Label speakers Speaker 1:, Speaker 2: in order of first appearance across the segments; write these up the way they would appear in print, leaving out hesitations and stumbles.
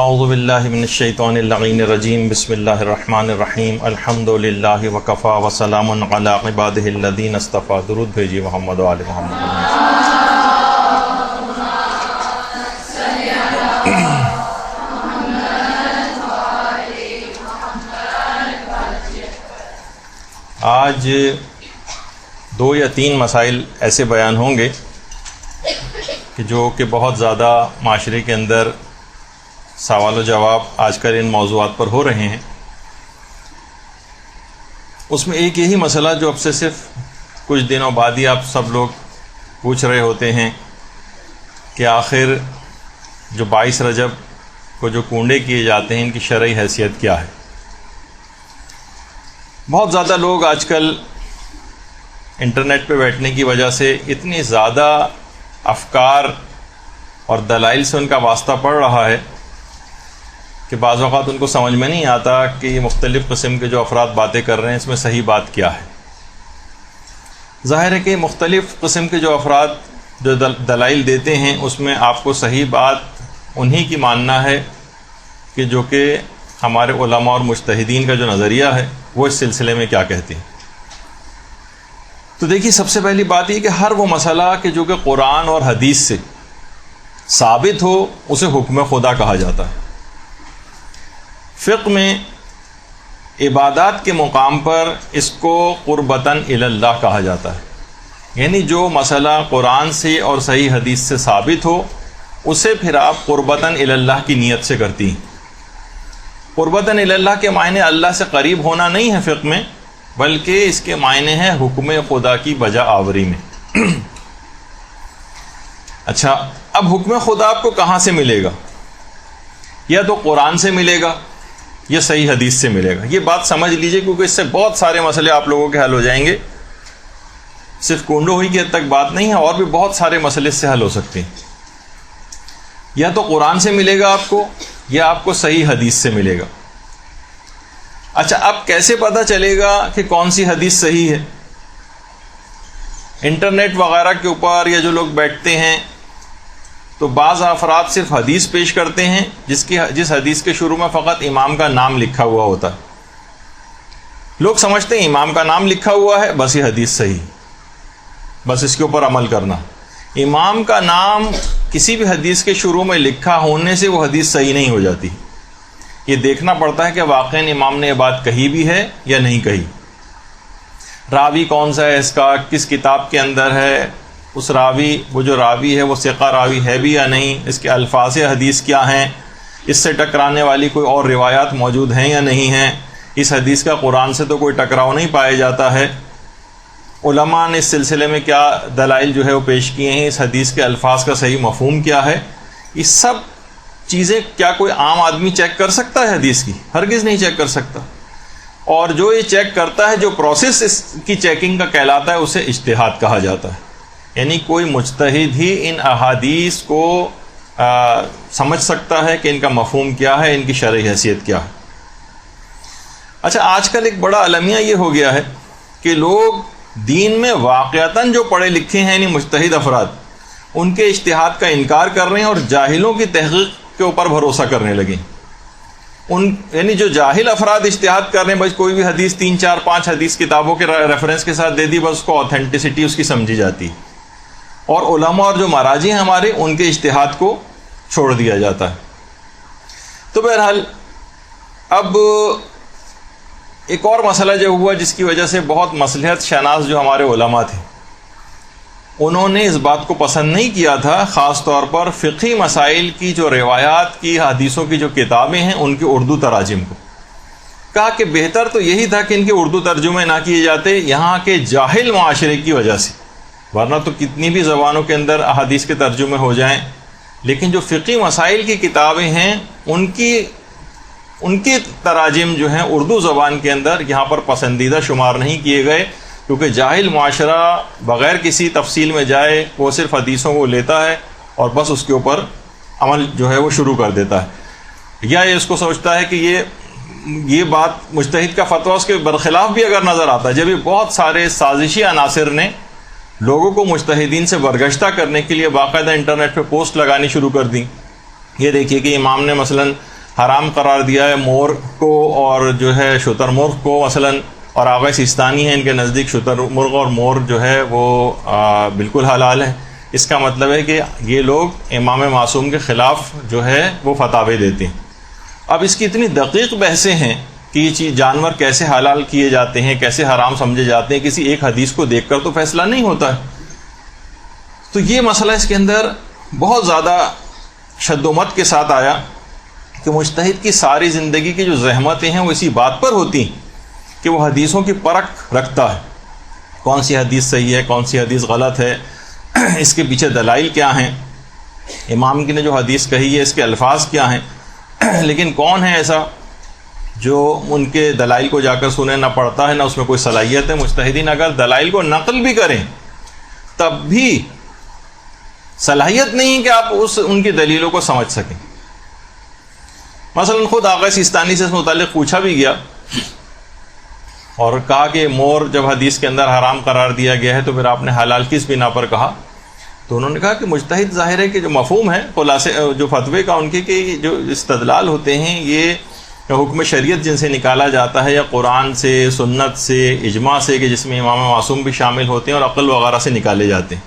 Speaker 1: اعوذ باللہ من الشیطان اللعین الرجیم بسم اللہ الرحمن الرحیم الحمد للہ وکفا وسلام علی عبادہ الذین اصطفیٰ. درود بھیجیے محمد و آل محمد. آج 2 یا 3 مسائل ایسے بیان ہوں گے کہ جو کہ بہت زیادہ معاشرے کے اندر سوال و جواب آج کل ان موضوعات پر ہو رہے ہیں. اس میں ایک یہی مسئلہ جو اب سے صرف کچھ دنوں بعد ہی آپ سب لوگ پوچھ رہے ہوتے ہیں کہ آخر جو 22 رجب کو جو کنڈے کیے جاتے ہیں ان کی شرعی حیثیت کیا ہے. بہت زیادہ لوگ آج کل انٹرنیٹ پہ بیٹھنے کی وجہ سے اتنی زیادہ افکار اور دلائل سے ان کا واسطہ پڑ رہا ہے کہ بعض اوقات ان کو سمجھ میں نہیں آتا کہ یہ مختلف قسم کے جو افراد باتیں کر رہے ہیں اس میں صحیح بات کیا ہے. ظاہر ہے کہ مختلف قسم کے جو افراد جو دلائل دیتے ہیں اس میں آپ کو صحیح بات انہی کی ماننا ہے کہ جو کہ ہمارے علماء اور مجتہدین کا جو نظریہ ہے وہ اس سلسلے میں کیا کہتے ہیں. تو دیکھیے، سب سے پہلی بات یہ کہ ہر وہ مسئلہ کہ جو کہ قرآن اور حدیث سے ثابت ہو اسے حکم خدا کہا جاتا ہے. فقہ میں عبادات کے مقام پر اس کو قربتاً الی اللہ کہا جاتا ہے. یعنی جو مسئلہ قرآن سے اور صحیح حدیث سے ثابت ہو اسے پھر آپ قربتاً الی اللہ کی نیت سے کرتی ہیں. قربتاً الی اللہ کے معنی اللہ سے قریب ہونا نہیں ہے فقہ میں، بلکہ اس کے معنی ہے حکم خدا کی بجا آوری میں. اچھا، اب حکم خدا آپ کو کہاں سے ملے گا؟ یا تو قرآن سے ملے گا یا صحیح حدیث سے ملے گا. یہ بات سمجھ لیجئے کیونکہ اس سے بہت سارے مسئلے آپ لوگوں کے حل ہو جائیں گے. صرف کنڈو ہوئی کی حد تک بات نہیں ہے، اور بھی بہت سارے مسئلے اس سے حل ہو سکتے ہیں. یا تو قرآن سے ملے گا آپ کو یا آپ کو صحیح حدیث سے ملے گا. اچھا، اب کیسے پتہ چلے گا کہ کون سی حدیث صحیح ہے؟ انٹرنیٹ وغیرہ کے اوپر یا جو لوگ بیٹھتے ہیں تو بعض افراد صرف حدیث پیش کرتے ہیں جس حدیث کے شروع میں فقط امام کا نام لکھا ہوا ہوتا ہے. لوگ سمجھتے ہیں امام کا نام لکھا ہوا ہے بس یہ حدیث صحیح، بس اس کے اوپر عمل کرنا. امام کا نام کسی بھی حدیث کے شروع میں لکھا ہونے سے وہ حدیث صحیح نہیں ہو جاتی. یہ دیکھنا پڑتا ہے کہ واقعی امام نے یہ بات کہی بھی ہے یا نہیں کہی. راوی کون سا ہے اس کا، کس کتاب کے اندر ہے، اس راوی وہ جو راوی ہے وہ ثقہ راوی ہے بھی یا نہیں، اس کے الفاظ حدیث کیا ہیں، اس سے ٹکرانے والی کوئی اور روایات موجود ہیں یا نہیں ہیں. اس حدیث کا قرآن سے تو کوئی ٹکراؤ نہیں پایا جاتا ہے. علماء نے اس سلسلے میں کیا دلائل جو ہے وہ پیش کیے ہیں، اس حدیث کے الفاظ کا صحیح مفہوم کیا ہے. یہ سب چیزیں کیا کوئی عام آدمی چیک کر سکتا ہے حدیث کی؟ ہرگز نہیں چیک کر سکتا. اور جو یہ چیک کرتا ہے، جو پروسیس اس کی چیکنگ کا کہلاتا ہے، اسے اجتہاد کہا جاتا ہے. یعنی کوئی مجتہد ہی ان احادیث کو سمجھ سکتا ہے کہ ان کا مفہوم کیا ہے، ان کی شرعی حیثیت کیا ہے. اچھا، آج کل ایک بڑا المیہ یہ ہو گیا ہے کہ لوگ دین میں واقعتاً جو پڑھے لکھے ہیں یعنی مجتہد افراد، ان کے اجتہاد کا انکار کر رہے ہیں اور جاہلوں کی تحقیق کے اوپر بھروسہ کرنے لگے. یعنی جو جاہل افراد اجتہاد کر رہے ہیں، بس کوئی بھی حدیث 3 4 5 حدیث کتابوں کے ریفرنس کے ساتھ دے دی، بس اس کو آتھینٹسٹی اس کی سمجھی جاتی ہے. اور علماء اور جو مراجع ہیں ہمارے، ان کے اجتہاد کو چھوڑ دیا جاتا ہے. تو بہرحال اب ایک اور مسئلہ جو ہوا جس کی وجہ سے بہت مصلحت شناس جو ہمارے علماء تھے، انہوں نے اس بات کو پسند نہیں کیا تھا، خاص طور پر فقہی مسائل کی جو روایات کی حدیثوں کی جو کتابیں ہیں ان کے اردو تراجم کو. کہا کہ بہتر تو یہی تھا کہ ان کے اردو ترجمے نہ کیے جاتے یہاں کے جاہل معاشرے کی وجہ سے، ورنہ تو کتنی بھی زبانوں کے اندر احادیث کے ترجمے ہو جائیں، لیکن جو فقہی مسائل کی کتابیں ہیں ان کی تراجم جو ہیں اردو زبان کے اندر یہاں پر پسندیدہ شمار نہیں کیے گئے، کیونکہ جاہل معاشرہ بغیر کسی تفصیل میں جائے وہ صرف حدیثوں کو لیتا ہے اور بس اس کے اوپر عمل جو ہے وہ شروع کر دیتا ہے. یا یہ اس کو سوچتا ہے کہ یہ بات مجتہد کا فتویٰ اس کے برخلاف بھی اگر نظر آتا ہے. جب یہ بہت سارے سازشی عناصر نے لوگوں کو مجتہدین سے برگشتہ کرنے کے لیے باقاعدہ انٹرنیٹ پہ پوسٹ لگانی شروع کر دی. یہ دیکھیے کہ امام نے مثلاً حرام قرار دیا ہے مور کو اور جو ہے شتر مرغ کو مثلاً، اور آغا سیستانی ہے ان کے نزدیک شتر مرغ اور مور جو ہے وہ بالکل حلال ہے. اس کا مطلب ہے کہ یہ لوگ امام معصوم کے خلاف جو ہے وہ فتاوے دیتے ہیں. اب اس کی اتنی دقیق بحثیں ہیں کہ یہ چیز جانور کیسے حلال کیے جاتے ہیں، کیسے حرام سمجھے جاتے ہیں، کسی ایک حدیث کو دیکھ کر تو فیصلہ نہیں ہوتا ہے. تو یہ مسئلہ اس کے اندر بہت زیادہ شد و مت کے ساتھ آیا کہ مجتہد کی ساری زندگی کی جو زحمتیں ہیں وہ اسی بات پر ہوتی ہیں کہ وہ حدیثوں کی پرکھ رکھتا ہے، کون سی حدیث صحیح ہے، کون سی حدیث غلط ہے، اس کے پیچھے دلائل کیا ہیں، امام کی نے جو حدیث کہی ہے اس کے الفاظ کیا ہیں. لیکن کون ہے ایسا جو ان کے دلائل کو جا کر سنے، نہ پڑھتا ہے نہ اس میں کوئی صلاحیت ہے. مجتہدین اگر دلائل کو نقل بھی کریں تب بھی صلاحیت نہیں کہ آپ ان کی دلیلوں کو سمجھ سکیں. مثلا خود آغا سیستانی سے اس متعلق پوچھا بھی گیا اور کہا کہ مور جب حدیث کے اندر حرام قرار دیا گیا ہے تو پھر آپ نے حلال کس بنا پر کہا؟ تو انہوں نے کہا کہ مجتہد ظاہر ہے کہ جو مفہوم ہے خلاصے جو فتوے کا ان کے کہ جو استدلال ہوتے ہیں یہ حکم شریعت جن سے نکالا جاتا ہے یا قرآن سے، سنت سے، اجماع سے، کہ جس میں امام معصوم بھی شامل ہوتے ہیں اور عقل وغیرہ سے نکالے جاتے ہیں،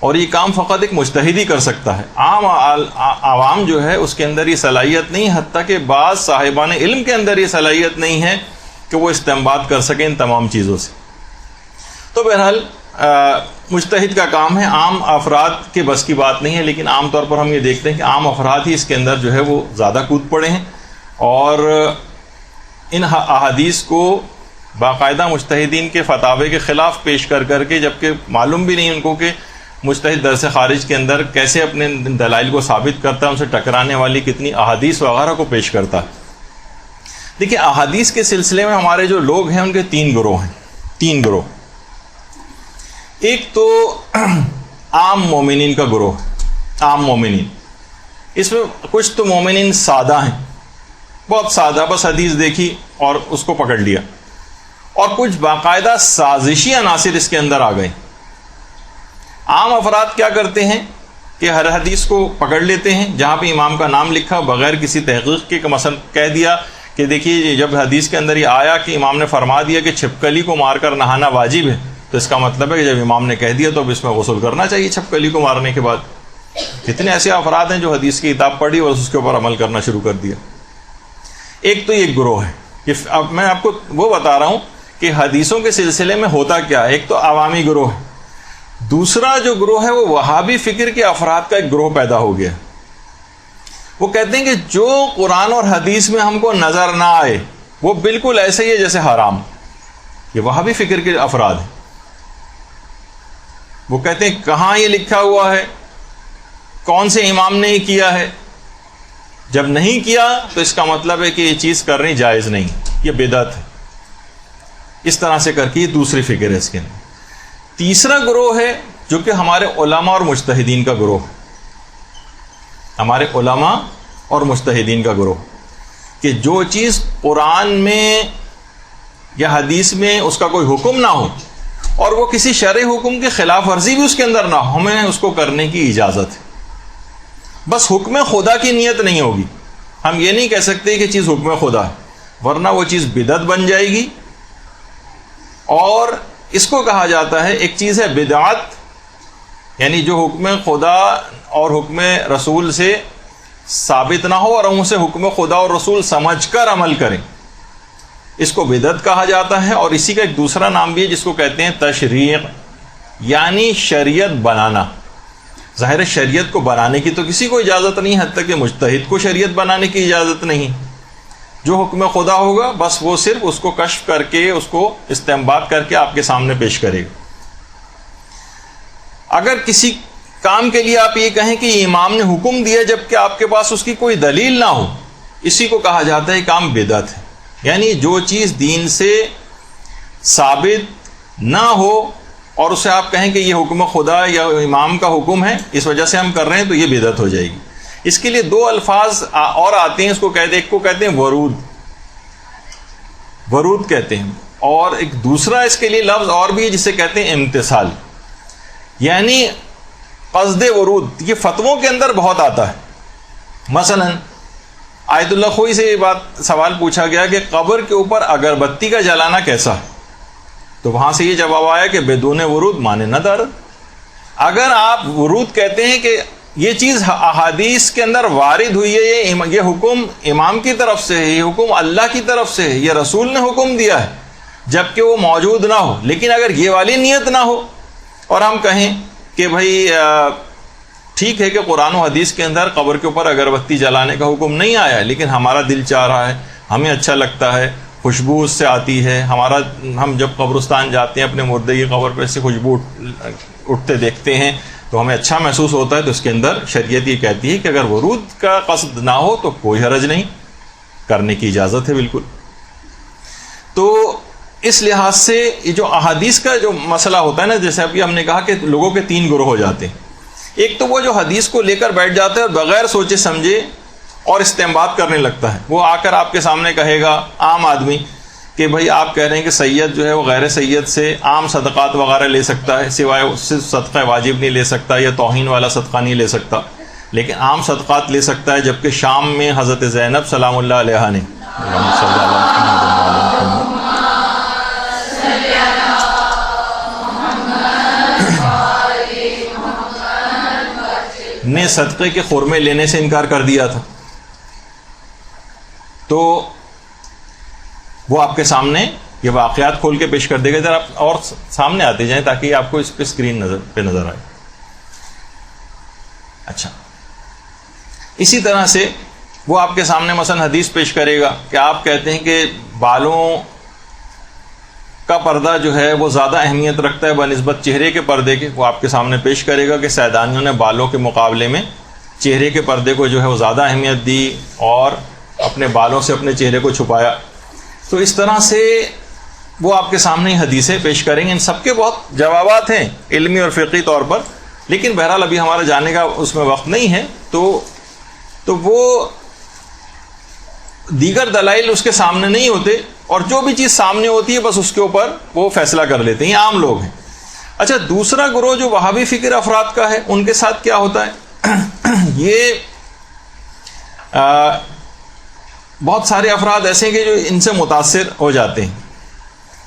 Speaker 1: اور یہ کام فقط ایک مجتہد ہی کر سکتا ہے. عام عوام جو ہے اس کے اندر یہ صلاحیت نہیں، حتیٰ کہ بعض صاحبان علم کے اندر یہ صلاحیت نہیں ہے کہ وہ استنباط کر سکیں ان تمام چیزوں سے. تو بہرحال مجتہد کا کام ہے، عام افراد کے بس کی بات نہیں ہے. لیکن عام طور پر ہم یہ دیکھتے ہیں کہ عام افراد ہی اس کے اندر جو ہے وہ زیادہ کود پڑے ہیں اور ان احادیث کو باقاعدہ مجتہدین کے فتاوے کے خلاف پیش کر کر کے، جبکہ معلوم بھی نہیں ان کو کہ مجتہد درس خارج کے اندر کیسے اپنے دلائل کو ثابت کرتا ہے، ان سے ٹکرانے والی کتنی احادیث وغیرہ کو پیش کرتا ہے. دیکھیں احادیث کے سلسلے میں ہمارے جو لوگ ہیں ان کے تین گروہ ہیں. تین گروہ. ایک تو عام مومنین کا گروہ، عام مومنین. اس میں کچھ تو مومنین سادہ ہیں، بہت سادہ، بس حدیث دیکھی اور اس کو پکڑ لیا، اور کچھ باقاعدہ سازشی عناصر اس کے اندر آ گئے. عام افراد کیا کرتے ہیں کہ ہر حدیث کو پکڑ لیتے ہیں جہاں پہ امام کا نام لکھا بغیر کسی تحقیق کے، مثلا کہہ دیا کہ دیکھیے جب حدیث کے اندر یہ آیا کہ امام نے فرما دیا کہ چھپکلی کو مار کر نہانا واجب ہے، تو اس کا مطلب ہے کہ جب امام نے کہہ دیا تو اب اس میں غسل کرنا چاہیے چھپکلی کو مارنے کے بعد. کتنے ایسے افراد ہیں جو حدیث کی کتاب پڑھی اور اس کے اوپر عمل کرنا شروع کر دیا. ایک تو یہ گروہ ہے کہ اب میں آپ کو وہ بتا رہا ہوں کہ حدیثوں کے سلسلے میں ہوتا کیا ہے. ایک تو عوامی گروہ ہے، دوسرا جو گروہ ہے وہ وہابی فکر کے افراد کا ایک گروہ پیدا ہو گیا. وہ کہتے ہیں کہ جو قرآن اور حدیث میں ہم کو نظر نہ آئے وہ بالکل ایسے ہی ہے جیسے حرام. یہ وہابی فکر کے افراد ہیں. وہ کہتے ہیں کہاں یہ لکھا ہوا ہے، کون سے امام نے یہ کیا ہے، جب نہیں کیا تو اس کا مطلب ہے کہ یہ چیز کرنی جائز نہیں، یہ بدعت ہے. اس طرح سے کر کے یہ دوسری فکر ہے اس کے اندر. تیسرا گروہ ہے جو کہ ہمارے علماء اور مجتہدین کا گروہ، ہمارے علماء اور مجتہدین کا گروہ، کہ جو چیز قرآن میں یا حدیث میں اس کا کوئی حکم نہ ہو اور وہ کسی شرعی حکم کے خلاف ورزی بھی اس کے اندر نہ ہو، ہمیں اس کو کرنے کی اجازت ہے. بس حکم خدا کی نیت نہیں ہوگی. ہم یہ نہیں کہہ سکتے کہ چیز حکم خدا ہے، ورنہ وہ چیز بدعت بن جائے گی. اور اس کو کہا جاتا ہے، ایک چیز ہے بدعت، یعنی جو حکم خدا اور حکم رسول سے ثابت نہ ہو اور ہم اسے حکم خدا اور رسول سمجھ کر عمل کریں، اس کو بدعت کہا جاتا ہے. اور اسی کا ایک دوسرا نام بھی ہے جس کو کہتے ہیں تشریع، یعنی شریعت بنانا. ظاہر شریعت کو بنانے کی تو کسی کو اجازت نہیں، حتیٰ کہ مجتہد کو شریعت بنانے کی اجازت نہیں. جو حکم خدا ہوگا بس وہ صرف اس کو کشف کر کے، اس کو استنباط کر کے آپ کے سامنے پیش کرے گا. اگر کسی کام کے لیے آپ یہ کہیں کہ امام نے حکم دیا جبکہ آپ کے پاس اس کی کوئی دلیل نہ ہو، اسی کو کہا جاتا ہے کام بدعت ہے. یعنی جو چیز دین سے ثابت نہ ہو اور اسے آپ کہیں کہ یہ حکم خدا یا امام کا حکم ہے، اس وجہ سے ہم کر رہے ہیں، تو یہ بدعت ہو جائے گی. اس کے لیے دو الفاظ اور آتے ہیں، اس کو کہتے ہیں، ایک کو کہتے ہیں ورود، ورود کہتے ہیں، اور ایک دوسرا اس کے لیے لفظ اور بھی ہے جسے کہتے ہیں امتثال، یعنی قصد ورود. یہ فتووں کے اندر بہت آتا ہے. مثلا آیت اللہ خوئی سے یہ بات سوال پوچھا گیا کہ قبر کے اوپر اگربتی کا جلانا کیسا ہے؟ تو وہاں سے یہ جواب آیا کہ بدون ورود مانے نہ دار. اگر آپ ورود کہتے ہیں کہ یہ چیز احادیث کے اندر وارد ہوئی ہے، یہ حکم امام کی طرف سے ہے، یہ حکم اللہ کی طرف سے ہے، یہ رسول نے حکم دیا ہے، جبکہ وہ موجود نہ ہو، لیکن اگر یہ والی نیت نہ ہو اور ہم کہیں کہ بھائی ٹھیک ہے کہ قرآن و حدیث کے اندر قبر کے اوپر اگربتی جلانے کا حکم نہیں آیا ہے، لیکن ہمارا دل چاہ رہا ہے، ہمیں اچھا لگتا ہے، خوشبو اس سے آتی ہے، ہم جب قبرستان جاتے ہیں اپنے مردے کی قبر پہ سے خوشبو اٹھتے دیکھتے ہیں تو ہمیں اچھا محسوس ہوتا ہے. تو اس کے اندر شریعت یہ کہتی ہے کہ اگر ورود کا قصد نہ ہو تو کوئی حرج نہیں، کرنے کی اجازت ہے بالکل. تو اس لحاظ سے یہ جو احادیث کا جو مسئلہ ہوتا ہے نا، جیسے ابھی ہم نے کہا کہ لوگوں کے 3 گروہ ہو جاتے ہیں. ایک تو وہ جو حدیث کو لے کر بیٹھ جاتا ہے اور بغیر سوچے سمجھے اور استنباط کرنے لگتا ہے. وہ آ کر آپ کے سامنے کہے گا، عام آدمی، کہ بھائی آپ کہہ رہے ہیں کہ سید جو ہے وہ غیر سید سے عام صدقات وغیرہ لے سکتا ہے، سوائے صرف صدقہ واجب نہیں لے سکتا یا توہین والا صدقہ نہیں لے سکتا، لیکن عام صدقات لے سکتا ہے. جبکہ شام میں حضرت زینب سلام اللہ علیہ نے صدقے کے خرمے لینے سے انکار کر دیا تھا. تو وہ آپ کے سامنے یہ واقعات کھول کے پیش کر دے گا. ذرا آپ اور سامنے آتے جائیں تاکہ آپ کو اس پہ اسکرین نظر آئے. اچھا، اسی طرح سے وہ آپ کے سامنے مثلا حدیث پیش کرے گا کہ آپ کہتے ہیں کہ بالوں کا پردہ جو ہے وہ زیادہ اہمیت رکھتا ہے بنسبت چہرے کے پردے کے. وہ آپ کے سامنے پیش کرے گا کہ سیدانیوں نے بالوں کے مقابلے میں چہرے کے پردے کو جو ہے وہ زیادہ اہمیت دی اور اپنے بالوں سے اپنے چہرے کو چھپایا. تو اس طرح سے وہ آپ کے سامنے حدیثیں پیش کریں گے. ان سب کے بہت جوابات ہیں علمی اور فقہی طور پر، لیکن بہرحال ابھی ہمارا جانے کا اس میں وقت نہیں ہے. تو وہ دیگر دلائل اس کے سامنے نہیں ہوتے، اور جو بھی چیز سامنے ہوتی ہے بس اس کے اوپر وہ فیصلہ کر لیتے ہیں. یہ عام لوگ ہیں. اچھا، دوسرا گروہ جو وہابی فکر افراد کا ہے، ان کے ساتھ کیا ہوتا ہے؟ یہ بہت سارے افراد ایسے ہیں کہ جو ان سے متاثر ہو جاتے ہیں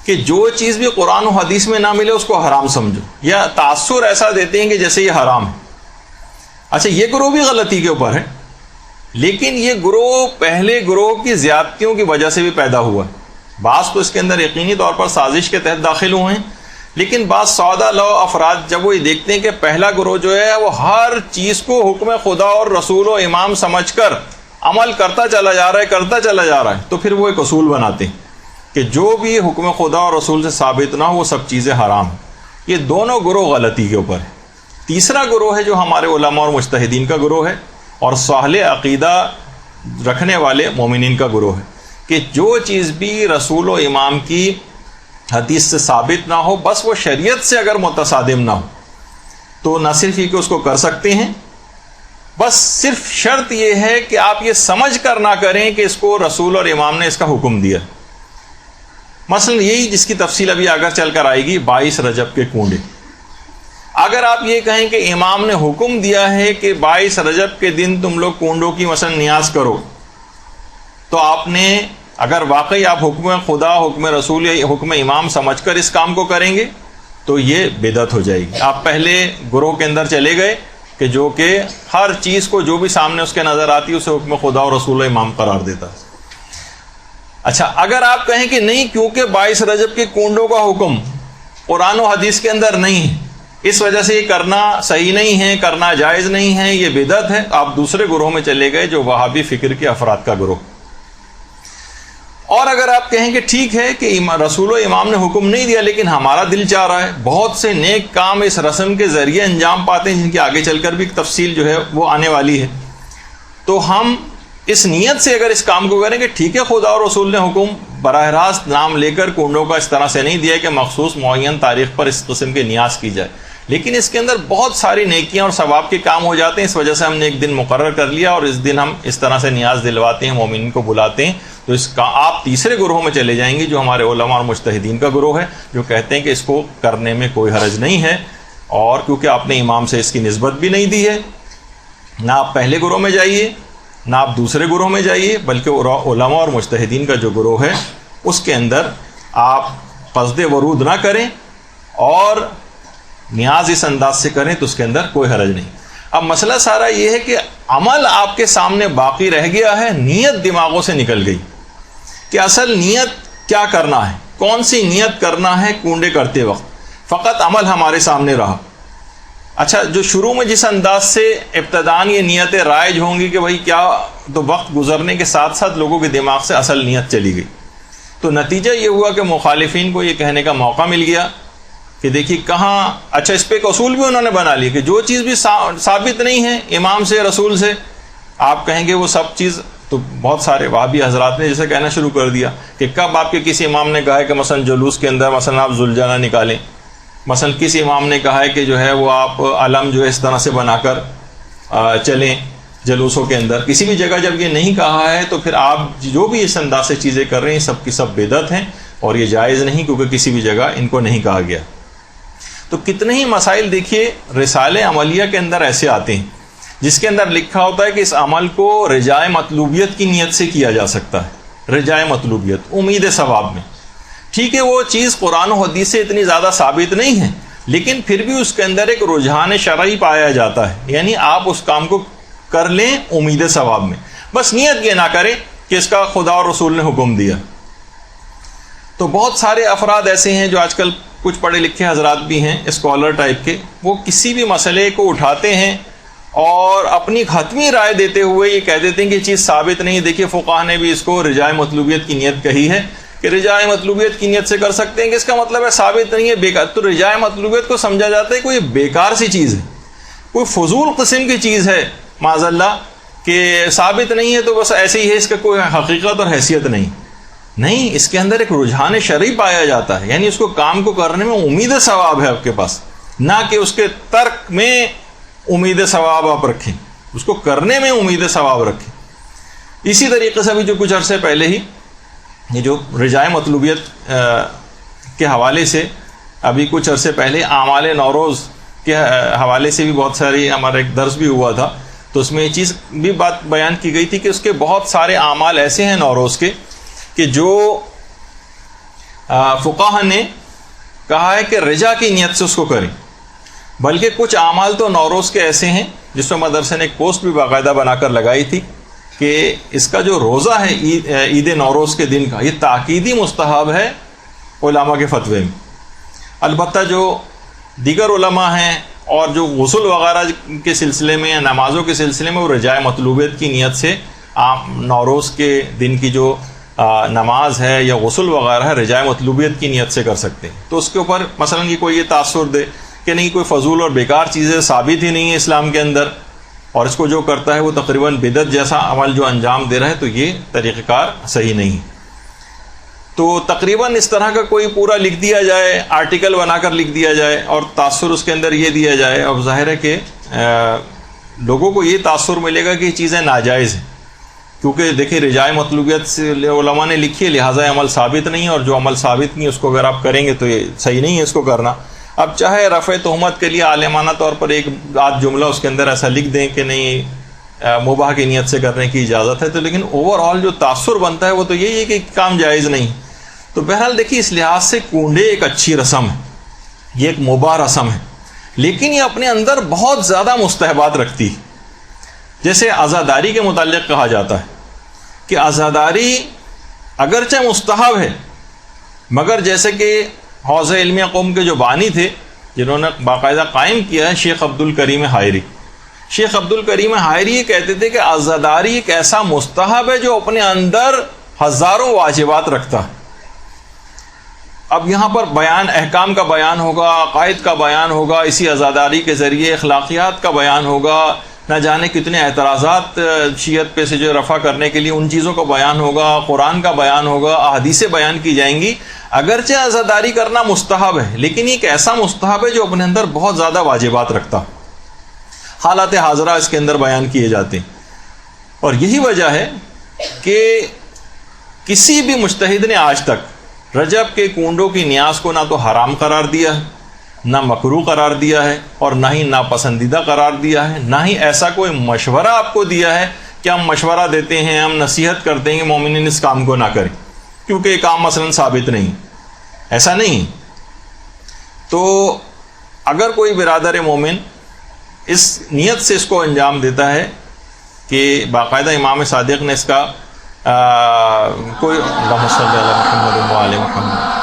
Speaker 1: کہ جو چیز بھی قرآن و حدیث میں نہ ملے اس کو حرام سمجھو، یا تاثر ایسا دیتے ہیں کہ جیسے یہ حرام ہے. اچھا، یہ گروہ بھی غلطی کے اوپر ہے، لیکن یہ گروہ پہلے گروہ کی زیادتیوں کی وجہ سے بھی پیدا ہوا ہے. بعض تو اس کے اندر یقینی طور پر سازش کے تحت داخل ہوئے ہیں، لیکن بعض سودا لو افراد جب وہ یہ دیکھتے ہیں کہ پہلا گروہ جو ہے وہ ہر چیز کو حکم خدا اور رسول و امام سمجھ کر عمل کرتا چلا جا رہا ہے، تو پھر وہ ایک اصول بناتے ہیں کہ جو بھی حکم خدا اور رسول سے ثابت نہ ہو وہ سب چیزیں حرام ہیں. یہ دونوں گروہ غلطی کے اوپر ہے. تیسرا گروہ ہے جو ہمارے علماء اور مجتہدین کا گروہ ہے اور صالح عقیدہ رکھنے والے مومنین کا گروہ ہے، کہ جو چیز بھی رسول و امام کی حدیث سے ثابت نہ ہو، بس وہ شریعت سے اگر متصادم نہ ہو تو نہ صرف یہ کہ اس کو کر سکتے ہیں، بس صرف شرط یہ ہے کہ آپ یہ سمجھ کر نہ کریں کہ اس کو رسول اور امام نے اس کا حکم دیا. مثلا یہی جس کی تفصیل ابھی آگے چل کر آئے گی، 22 رجب کے کنڈے. اگر آپ یہ کہیں کہ امام نے حکم دیا ہے کہ 22 رجب کے دن تم لوگ کنڈوں کی مثلا نیاز کرو، تو آپ نے اگر واقعی آپ حکم خدا، حکم رسول یا حکم امام سمجھ کر اس کام کو کریں گے تو یہ بدعت ہو جائے گی. آپ پہلے گروہ کے اندر چلے گئے کہ جو کہ ہر چیز کو جو بھی سامنے اس کے نظر آتی ہے اسے حکم خدا اور رسول امام قرار دیتا ہے. اچھا، اگر آپ کہیں کہ نہیں، کیونکہ 22 رجب کے کنڈوں کا حکم قرآن و حدیث کے اندر نہیں ہے، اس وجہ سے یہ کرنا صحیح نہیں ہے، کرنا جائز نہیں ہے، یہ بدعت ہے، آپ دوسرے گروہ میں چلے گئے جو وہابی فکر کے افراد کا گروہ. اور اگر آپ کہیں کہ ٹھیک ہے کہ رسول و امام نے حکم نہیں دیا لیکن ہمارا دل چاہ رہا ہے، بہت سے نیک کام اس رسم کے ذریعے انجام پاتے ہیں جن کی آگے چل کر بھی تفصیل جو ہے وہ آنے والی ہے، تو ہم اس نیت سے اگر اس کام کو کریں کہ ٹھیک ہے خدا اور رسول نے حکم براہ راست نام لے کر کنڈوں کا اس طرح سے نہیں دیا کہ مخصوص معین تاریخ پر اس قسم کی نیاز کی جائے، لیکن اس کے اندر بہت ساری نیکیاں اور ثواب کے کام ہو جاتے ہیں، اس وجہ سے ہم نے ایک دن مقرر کر لیا اور اس دن ہم اس طرح سے نیاز دلواتے ہیں، مومنین کو بلاتے ہیں. تو اس کا آپ تیسرے گروہ میں چلے جائیں گے جو ہمارے علماء اور مجتہدین کا گروہ ہے، جو کہتے ہیں کہ اس کو کرنے میں کوئی حرج نہیں ہے، اور کیونکہ آپ نے امام سے اس کی نسبت بھی نہیں دی ہے. نہ آپ پہلے گروہ میں جائیے، نہ آپ دوسرے گروہ میں جائیے، بلکہ علماء اور مجتہدین کا جو گروہ ہے اس کے اندر آپ قصد ورود نہ کریں، اور نیاز اس انداز سے کریں تو اس کے اندر کوئی حرج نہیں۔ اب مسئلہ سارا یہ ہے کہ عمل آپ کے سامنے باقی رہ گیا ہے، نیت دماغوں سے نکل گئی کہ اصل نیت کیا کرنا ہے، کون سی نیت کرنا ہے کنڈے کرتے وقت، فقط عمل ہمارے سامنے رہا۔ اچھا، جو شروع میں جس انداز سے ابتداً یہ نیتیں رائج ہوں گی کہ بھائی کیا، تو وقت گزرنے کے ساتھ ساتھ لوگوں کے دماغ سے اصل نیت چلی گئی، تو نتیجہ یہ ہوا کہ مخالفین کو یہ کہنے کا موقع مل گیا کہ دیکھیے کہاں، اچھا اس پہ ایک اصول بھی انہوں نے بنا لیا کہ جو چیز بھی ثابت نہیں ہے امام سے، رسول سے، آپ کہیں گے وہ سب چیز، تو بہت سارے وہابی حضرات نے جیسے کہنا شروع کر دیا کہ کب آپ کے کسی امام نے کہا ہے کہ مثلا جلوس کے اندر مثلا آپ ذوالجناح نکالیں، مثلا کسی امام نے کہا ہے کہ جو ہے وہ آپ علم جو ہے اس طرح سے بنا کر چلیں جلوسوں کے اندر، کسی بھی جگہ جب یہ نہیں کہا ہے تو پھر آپ جو بھی اس انداز سے چیزیں کر رہے ہیں سب کی سب بدعت ہیں، اور یہ جائز نہیں، کیونکہ کسی بھی جگہ ان کو نہیں کہا گیا۔ تو کتنے ہی مسائل دیکھیے رسالے عملیہ کے اندر ایسے آتے ہیں جس کے اندر لکھا ہوتا ہے کہ اس عمل کو رجائے مطلوبیت کی نیت سے کیا جا سکتا ہے، رجائے مطلوبیت، امید ثواب میں۔ ٹھیک ہے، وہ چیز قرآن و حدیث سے اتنی زیادہ ثابت نہیں ہے، لیکن پھر بھی اس کے اندر ایک رجحان شرعی پایا جاتا ہے، یعنی آپ اس کام کو کر لیں امید ثواب میں، بس نیت یہ نہ کریں کہ اس کا خدا اور رسول نے حکم دیا۔ تو بہت سارے افراد ایسے ہیں جو آج کل کچھ پڑھے لکھے حضرات بھی ہیں اسکالر ٹائپ کے، وہ کسی بھی مسئلے کو اٹھاتے ہیں اور اپنی حتمی رائے دیتے ہوئے یہ کہہ دیتے ہیں کہ یہ چیز ثابت نہیں۔ دیکھیے فقہا نے بھی اس کو رجائے مطلوبیت کی نیت کہی ہے کہ رجائے مطلوبیت کی نیت سے کر سکتے ہیں، کہ اس کا مطلب ہے ثابت نہیں ہے، بیکار۔ تو رجائے مطلوبیت کو سمجھا جاتا ہے کوئی بیکار سی چیز ہے، کوئی فضول قسم کی چیز ہے معاذ اللہ، کہ ثابت نہیں ہے تو بس ایسے ہی ہے، اس کا کوئی حقیقت اور حیثیت نہیں، اس کے اندر ایک رجحان شرعی پایا جاتا ہے، یعنی اس کو کام کو کرنے میں امید ثواب ہے آپ کے پاس، نہ کہ اس کے ترک میں امید ثواب آپ رکھیں، اس کو کرنے میں امید ثواب رکھیں۔ اسی طریقے سے ابھی جو کچھ عرصے پہلے ہی یہ جو رجائے مطلوبیت کے حوالے سے ابھی کچھ عرصے پہلے اعمال نوروز کے حوالے سے بھی بہت ساری ہمارا ایک درس بھی ہوا تھا، تو اس میں یہ چیز بھی بات بیان کی گئی تھی کہ اس کے بہت سارے اعمال ایسے ہیں نوروز کے کہ جو فقہا نے کہا ہے کہ رجا کی نیت سے اس کو کریں، بلکہ کچھ اعمال تو نوروز کے ایسے ہیں جس میں مدرسے نے ایک پوسٹ بھی باقاعدہ بنا کر لگائی تھی کہ اس کا جو روزہ ہے عید نوروز کے دن کا، یہ تاکیدی مستحب ہے علماء کے فتوے میں۔ البتہ جو دیگر علماء ہیں اور جو غسل وغیرہ کے سلسلے میں یا نمازوں کے سلسلے میں وہ رجائے مطلوبیت کی نیت سے نوروز کے دن کی جو نماز ہے یا غسل وغیرہ ہے رجائے مطلوبیت کی نیت سے کر سکتے ہیں۔ تو اس کے اوپر مثلا یہ کوئی یہ تاثر دے کہ نہیں کوئی فضول اور بیکار چیزیں ثابت ہی نہیں ہے اسلام کے اندر، اور اس کو جو کرتا ہے وہ تقریباً بدعت جیسا عمل جو انجام دے رہا ہے، تو یہ طریقہ کار صحیح نہیں ہے۔ تو تقریباً اس طرح کا کوئی پورا لکھ دیا جائے، آرٹیکل بنا کر لکھ دیا جائے اور تاثر اس کے اندر یہ دیا جائے، اب ظاہر ہے کہ لوگوں کو یہ تاثر ملے گا کہ یہ چیزیں ناجائز ہیں، کیونکہ دیکھیں رجائے مطلوبیت سے علماء نے لکھی ہے، لہٰذا عمل ثابت نہیں ہے، اور جو عمل ثابت نہیں اس کو اگر آپ کریں گے تو یہ صحیح نہیں ہے اس کو کرنا۔ اب چاہے رفع تہمت کے لیے عالمانہ طور پر ایک آدھ جملہ اس کے اندر ایسا لکھ دیں کہ نہیں مباح کی نیت سے کرنے کی اجازت ہے، تو لیکن اوور آل جو تاثر بنتا ہے وہ تو یہی ہے کہ کام جائز نہیں۔ تو بہرحال دیکھیے اس لحاظ سے کنڈے ایک اچھی رسم ہے، یہ ایک مباح رسم ہے، لیکن یہ اپنے اندر بہت زیادہ مستحبات رکھتی ہے۔ جیسے عزاداری کے متعلق کہا جاتا ہے کہ عزاداری اگرچہ مستحب ہے، مگر جیسے کہ حوزہ علمیہ قوم کے جو بانی تھے جنہوں نے باقاعدہ قائم کیا ہے شیخ عبد الکریم حائری، شیخ عبد الکریم حائری یہ کہتے تھے کہ عزاداری ایک ایسا مستحب ہے جو اپنے اندر ہزاروں واجبات رکھتا ہے۔ اب یہاں پر بیان احکام کا بیان ہوگا، عقائد کا بیان ہوگا، اسی عزاداری کے ذریعے اخلاقیات کا بیان ہوگا، نہ جانے کتنے اعتراضات شیعت پہ سے جو رفع کرنے کے لیے ان چیزوں کا بیان ہوگا، قرآن کا بیان ہوگا، احادیثیں بیان کی جائیں گی۔ اگرچہ عزاداری کرنا مستحب ہے، لیکن یہ ایک ایسا مستحب ہے جو اپنے اندر بہت زیادہ واجبات رکھتا، حالات حاضرہ اس کے اندر بیان کیے جاتے ہیں۔ اور یہی وجہ ہے کہ کسی بھی مجتہد نے آج تک رجب کے کنڈوں کی نیاز کو نہ تو حرام قرار دیا ہے، نہ مکروہ قرار دیا ہے، اور نہ ہی ناپسندیدہ قرار دیا ہے، نہ ہی ایسا کوئی مشورہ آپ کو دیا ہے کہ کہ ہم مشورہ دیتے ہیں, ہم نصیحت کرتے ہیں کہ مومنین اس کام کو نہ کریں کیونکہ یہ کام مثلا ثابت نہیں. ایسا نہیں. تو اگر کوئی برادر مومن اس نیت سے اس کو انجام دیتا ہے کہ باقاعدہ امام صادق نے اس کا کوئی اللہم صلی علی محمد و آل محمد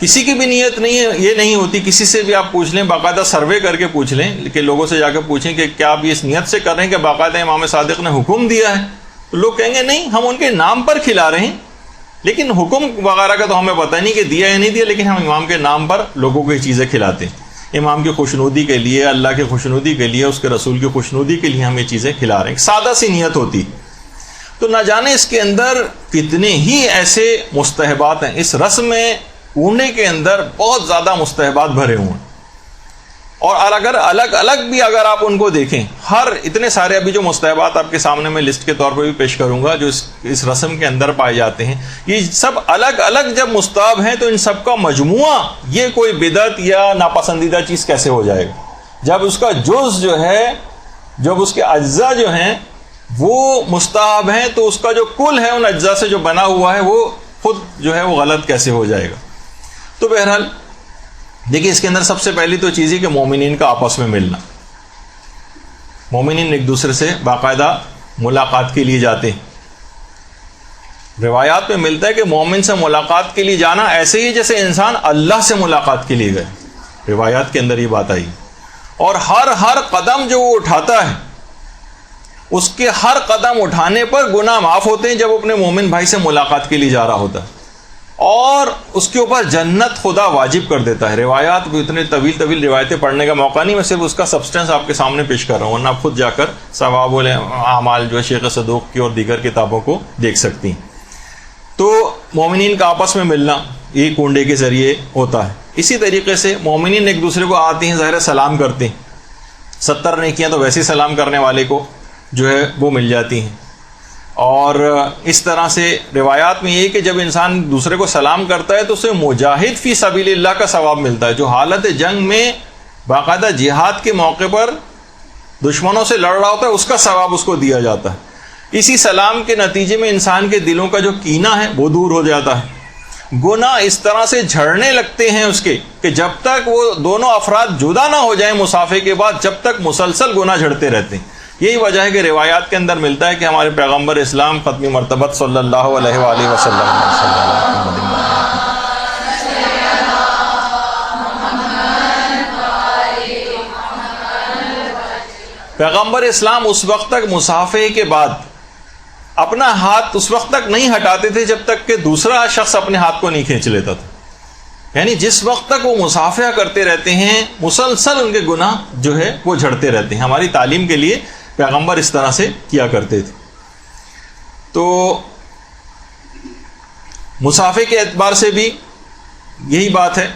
Speaker 1: کسی کی بھی نیت نہیں ہے, یہ نہیں ہوتی. کسی سے بھی آپ پوچھ لیں, باقاعدہ سروے کر کے پوچھ لیں کہ لوگوں سے جا کے پوچھیں کہ کیا آپ اس نیت سے کر رہے ہیں کہ باقاعدہ امام صادق نے حکم دیا ہے, تو لوگ کہیں گے نہیں, ہم ان کے نام پر کھلا رہے ہیں, لیکن حکم وغیرہ کا تو ہمیں پتہ نہیں کہ دیا یا نہیں دیا, لیکن ہم امام کے نام پر لوگوں کو یہ چیزیں کھلاتے ہیں. امام کی خوشنودی کے لیے, اللہ کی خوشنودی کے لیے, اس کے رسول کی خوشنودی کے لیے ہم یہ چیزیں کھلا رہے ہیں. سادہ سی نیت ہوتی. تو نہ جانے اس کے اندر کتنے ہی ایسے مستحبات ہیں. اس رسم میں کنڈے کے اندر بہت زیادہ مستحبات بھرے ہوئے ہیں, اور اگر الگ الگ بھی اگر آپ ان کو دیکھیں, ہر اتنے سارے ابھی جو مستحبات آپ کے سامنے میں لسٹ کے طور پہ بھی پیش کروں گا جو اس رسم کے اندر پائے جاتے ہیں, یہ سب الگ الگ جب مستحب ہیں تو ان سب کا مجموعہ یہ کوئی بدعت یا ناپسندیدہ چیز کیسے ہو جائے گا؟ جب اس کا جز جو ہے, جب اس کے اجزاء جو ہیں وہ مستحب ہیں, تو اس کا جو کل ہے ان اجزاء سے جو بنا ہوا ہے وہ خود جو ہے وہ غلط کیسے ہو جائے گا؟ تو بہرحال دیکھیے, اس کے اندر سب سے پہلی تو چیز ہے کہ مومنین کا آپس میں ملنا. مومنین ایک دوسرے سے باقاعدہ ملاقات کے لیے جاتے ہیں. روایات میں ملتا ہے کہ مومن سے ملاقات کے لیے جانا ایسے ہی جیسے انسان اللہ سے ملاقات کے لیے گئے. روایات کے اندر یہ بات آئی. اور ہر قدم جو وہ اٹھاتا ہے, اس کے ہر قدم اٹھانے پر گناہ معاف ہوتے ہیں جب اپنے مومن بھائی سے ملاقات کے لیے جا رہا ہوتا ہے, اور اس کے اوپر جنت خدا واجب کر دیتا ہے. روایات بھی اتنے طویل روایتیں پڑھنے کا موقع نہیں, میں صرف اس کا سبسٹنس آپ کے سامنے پیش کر رہا ہوں, ورنہ آپ خود جا کر ثواب الاعمال جو ہے شیخ صدوق کی اور دیگر کتابوں کو دیکھ سکتی ہیں. تو مومنین کا آپس میں ملنا یہ کنڈے کے ذریعے ہوتا ہے. اسی طریقے سے مومنین ایک دوسرے کو آتے ہیں, ظاہر سلام کرتے ہیں. 70 نیکیاں تو ویسے سلام کرنے والے کو جو ہے وہ مل جاتی ہیں. اور اس طرح سے روایات میں یہ کہ جب انسان دوسرے کو سلام کرتا ہے تو اسے مجاہد فی سبیل اللہ کا ثواب ملتا ہے, جو حالت جنگ میں باقاعدہ جہاد کے موقع پر دشمنوں سے لڑ رہا ہوتا ہے, اس کا ثواب اس کو دیا جاتا ہے. اسی سلام کے نتیجے میں انسان کے دلوں کا جو کینہ ہے وہ دور ہو جاتا ہے. گناہ اس طرح سے جھڑنے لگتے ہیں اس کے کہ جب تک وہ دونوں افراد جدا نہ ہو جائیں مصافحے کے بعد, جب تک مسلسل گناہ جھڑتے رہتے ہیں. یہی وجہ ہے کہ روایات کے اندر ملتا ہے کہ ہمارے پیغمبر اسلام ختمی مرتبت صلی اللہ علیہ وآلہ وسلم پیغمبر اسلام اس وقت تک مصافحے کے بعد اپنا ہاتھ اس وقت تک نہیں ہٹاتے تھے جب تک کہ دوسرا شخص اپنے ہاتھ کو نہیں کھینچ لیتا تھا. یعنی جس وقت تک وہ مصافحہ کرتے رہتے ہیں مسلسل ان کے گناہ جو ہے وہ جھڑتے رہتے ہیں. ہماری تعلیم کے لیے پیغمبر اس طرح سے کیا کرتے تھے. تو مصافحے کے اعتبار سے بھی یہی بات ہے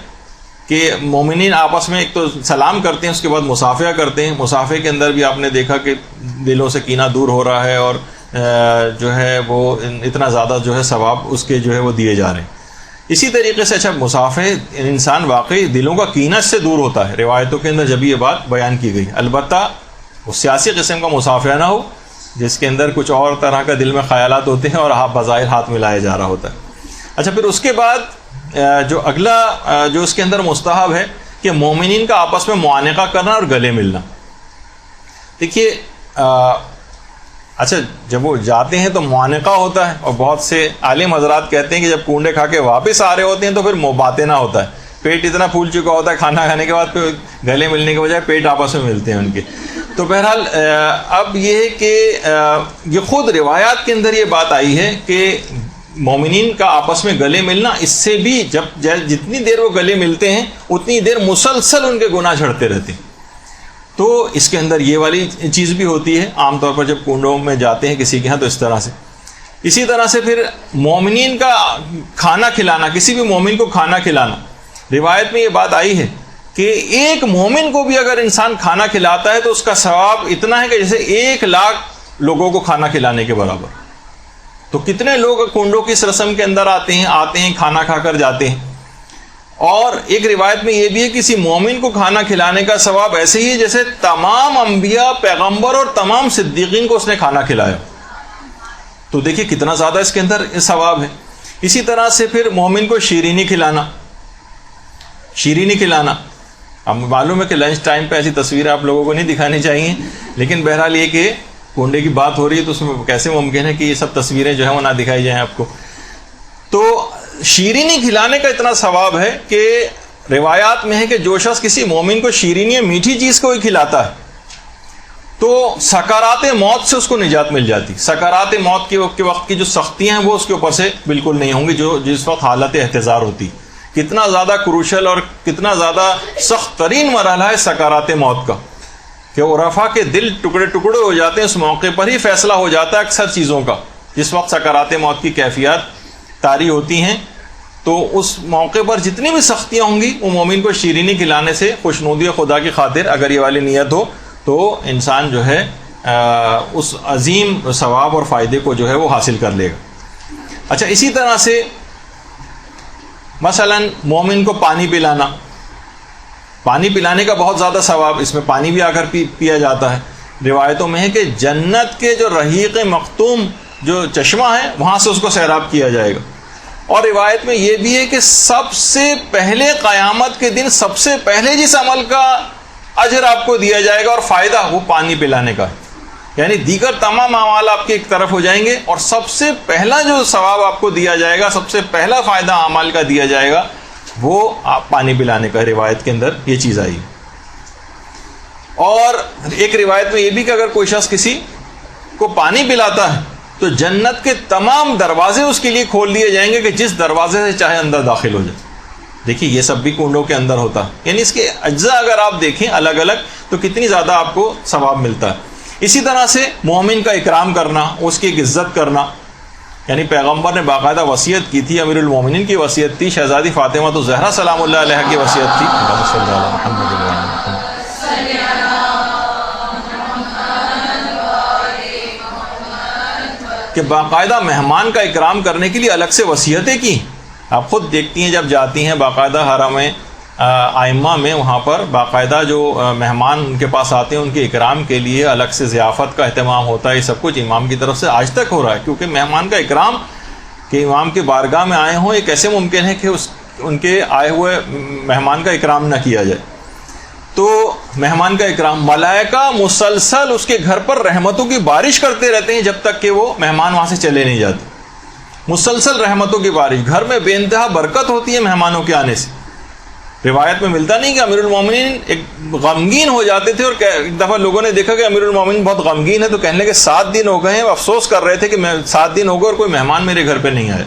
Speaker 1: کہ مومنین آپس میں ایک تو سلام کرتے ہیں, اس کے بعد مصافحہ کرتے ہیں. مصافحے کے اندر بھی آپ نے دیکھا کہ دلوں سے کینہ دور ہو رہا ہے, اور جو ہے وہ اتنا زیادہ جو ہے ثواب اس کے جو ہے وہ دیے جا رہے ہیں. اسی طریقے سے اچھا مصافحے انسان واقعی دلوں کا کینہ سے دور ہوتا ہے. روایتوں کے اندر جب یہ بات بیان کی گئی, البتہ وہ سیاسی قسم کا مصافحہ نہ ہو جس کے اندر کچھ اور طرح کا دل میں خیالات ہوتے ہیں اور آپ بظاہر ہاتھ ملایا جا رہا ہوتا ہے. اچھا, پھر اس کے بعد جو اگلا جو اس کے اندر مستحب ہے کہ مومنین کا آپس میں معانقہ کرنا اور گلے ملنا. دیکھیے اچھا, جب وہ جاتے ہیں تو معانقہ ہوتا ہے, اور بہت سے عالم حضرات کہتے ہیں کہ جب کنڈے کھا کے واپس آ رہے ہوتے ہیں تو پھر مباتنہ ہوتا ہے. پیٹ اتنا پھول چکا ہوتا ہے کھانا کھانے کے بعد, پھر گلے ملنے کے بجائے پیٹ آپس میں ملتے ہیں ان کے. تو بہرحال اب یہ ہے کہ یہ خود روایات کے اندر یہ بات آئی ہے کہ مومنین کا آپس میں گلے ملنا, اس سے بھی جتنی دیر وہ گلے ملتے ہیں اتنی دیر مسلسل ان کے گناہ جھڑتے رہتے ہیں. تو اس کے اندر یہ والی چیز بھی ہوتی ہے عام طور پر جب کنڈوں میں جاتے ہیں کسی کے ہاں, تو اس طرح سے. اسی طرح سے پھر مومنین کا کھانا کھلانا, کسی بھی مومن کو کھانا کھلانا, روایت میں یہ بات آئی ہے کہ ایک مومن کو بھی اگر انسان کھانا کھلاتا ہے تو اس کا ثواب اتنا ہے کہ جیسے 1,00,000 لوگوں کو کھانا کھلانے کے برابر. تو کتنے لوگ کنڈوں کی اس رسم کے اندر آتے ہیں کھانا کھا کر جاتے ہیں. اور ایک روایت میں یہ بھی ہے کسی مومن کو کھانا کھلانے کا ثواب ایسے ہی ہے جیسے تمام انبیاء، پیغمبر اور تمام صدیقین کو اس نے کھانا کھلایا. تو دیکھیے کتنا زیادہ اس کے اندر ثواب ہے. اسی طرح سے پھر مومن کو شیرینی کھلانا. اب معلوم ہے کہ لنچ ٹائم پہ ایسی تصویریں آپ لوگوں کو نہیں دکھانی چاہیے، لیکن بہرحال یہ کہ کنڈے کی بات ہو رہی ہے تو اس میں کیسے ممکن ہے کہ یہ سب تصویریں جو ہیں وہ نہ دکھائی جائیں آپ کو. تو شیرینی کھلانے کا اتنا ثواب ہے کہ روایات میں ہے کہ جو شخص کسی مومن کو شیرینی میٹھی چیز کو ہی کھلاتا ہے تو سکرات موت سے اس کو نجات مل جاتی. سکرات موت کے وقت کی جو سختیاں ہیں وہ اس کے اوپر سے بالکل نہیں ہوں گی، جو جس وقت حالت احتضار ہوتی. کتنا زیادہ کروشل اور کتنا زیادہ سخت ترین مرحلہ ہے سکرات موت کا، کہ عرفاء کے دل ٹکڑے ٹکڑے ہو جاتے ہیں. اس موقع پر ہی فیصلہ ہو جاتا ہے اکثر چیزوں کا، جس وقت سکرات موت کی کیفیات طاری ہوتی ہیں. تو اس موقع پر جتنی بھی سختیاں ہوں گی وہ مومن کو شیرینی کھلانے سے خوشنودی خدا کی خاطر اگر یہ والی نیت ہو تو انسان جو ہے اس عظیم ثواب اور فائدے کو جو ہے وہ حاصل کر لے گا. اچھا، اسی طرح سے مثلا مومن کو پانی پلانا، پانی پلانے کا بہت زیادہ ثواب، اس میں پانی بھی آ کر پیا جاتا ہے. روایتوں میں ہے کہ جنت کے جو رحیق مختوم جو چشمہ ہے وہاں سے اس کو سیراب کیا جائے گا. اور روایت میں یہ بھی ہے کہ سب سے پہلے قیامت کے دن سب سے پہلے جس عمل کا اجر آپ کو دیا جائے گا اور فائدہ وہ پانی پلانے کا ہے. یعنی دیگر تمام اعمال آپ کے ایک طرف ہو جائیں گے اور سب سے پہلا جو ثواب آپ کو دیا جائے گا، سب سے پہلا فائدہ اعمال کا دیا جائے گا وہ آپ پانی پلانے کا. روایت کے اندر یہ چیز آئی. اور ایک روایت میں یہ بھی کہ اگر کوئی شخص کسی کو پانی پلاتا ہے تو جنت کے تمام دروازے اس کے لیے کھول دیے جائیں گے کہ جس دروازے سے چاہے اندر داخل ہو جائے. دیکھیے یہ سب بھی کنڈوں کے اندر ہوتا ہے، یعنی اس کے اجزاء اگر آپ دیکھیں الگ الگ تو کتنی زیادہ آپ کو ثواب ملتا ہے. اسی طرح سے مومن کا اکرام کرنا، اس کی عزت کرنا. یعنی پیغمبر نے باقاعدہ وصیت کی تھی، امیر المومنین کی وصیت تھی، شہزادی فاطمہ تو زہرا سلام اللہ علیہ کی وصیت تھی کہ باقاعدہ مہمان کا اکرام کرنے کے لیے الگ سے وصیتیں کی. آپ خود دیکھتی ہیں جب جاتی ہیں باقاعدہ حرم ائمہ میں، وہاں پر باقاعدہ جو مہمان ان کے پاس آتے ہیں ان کے اکرام کے لیے الگ سے ضیافت کا اہتمام ہوتا ہے. یہ سب کچھ امام کی طرف سے آج تک ہو رہا ہے، کیونکہ مہمان کا اکرام کہ امام کے بارگاہ میں آئے ہوں، یہ کیسے ممکن ہے کہ ان کے آئے ہوئے مہمان کا اکرام نہ کیا جائے. تو مہمان کا اکرام، ملائکہ مسلسل اس کے گھر پر رحمتوں کی بارش کرتے رہتے ہیں جب تک کہ وہ مہمان وہاں سے چلے نہیں جاتے. مسلسل رحمتوں کی بارش، گھر میں بے انتہا برکت ہوتی ہے مہمانوں کے آنے سے. روایت میں ملتا نہیں کہ امیر المومنین ایک غمگین ہو جاتے تھے، اور ایک دفعہ لوگوں نے دیکھا کہ امیر المومنین بہت غمگین ہے تو کہنے لگے 7 دن ہو گئے ہیں، افسوس کر رہے تھے کہ 7 دن ہو گئے اور کوئی مہمان میرے گھر پہ نہیں آئے.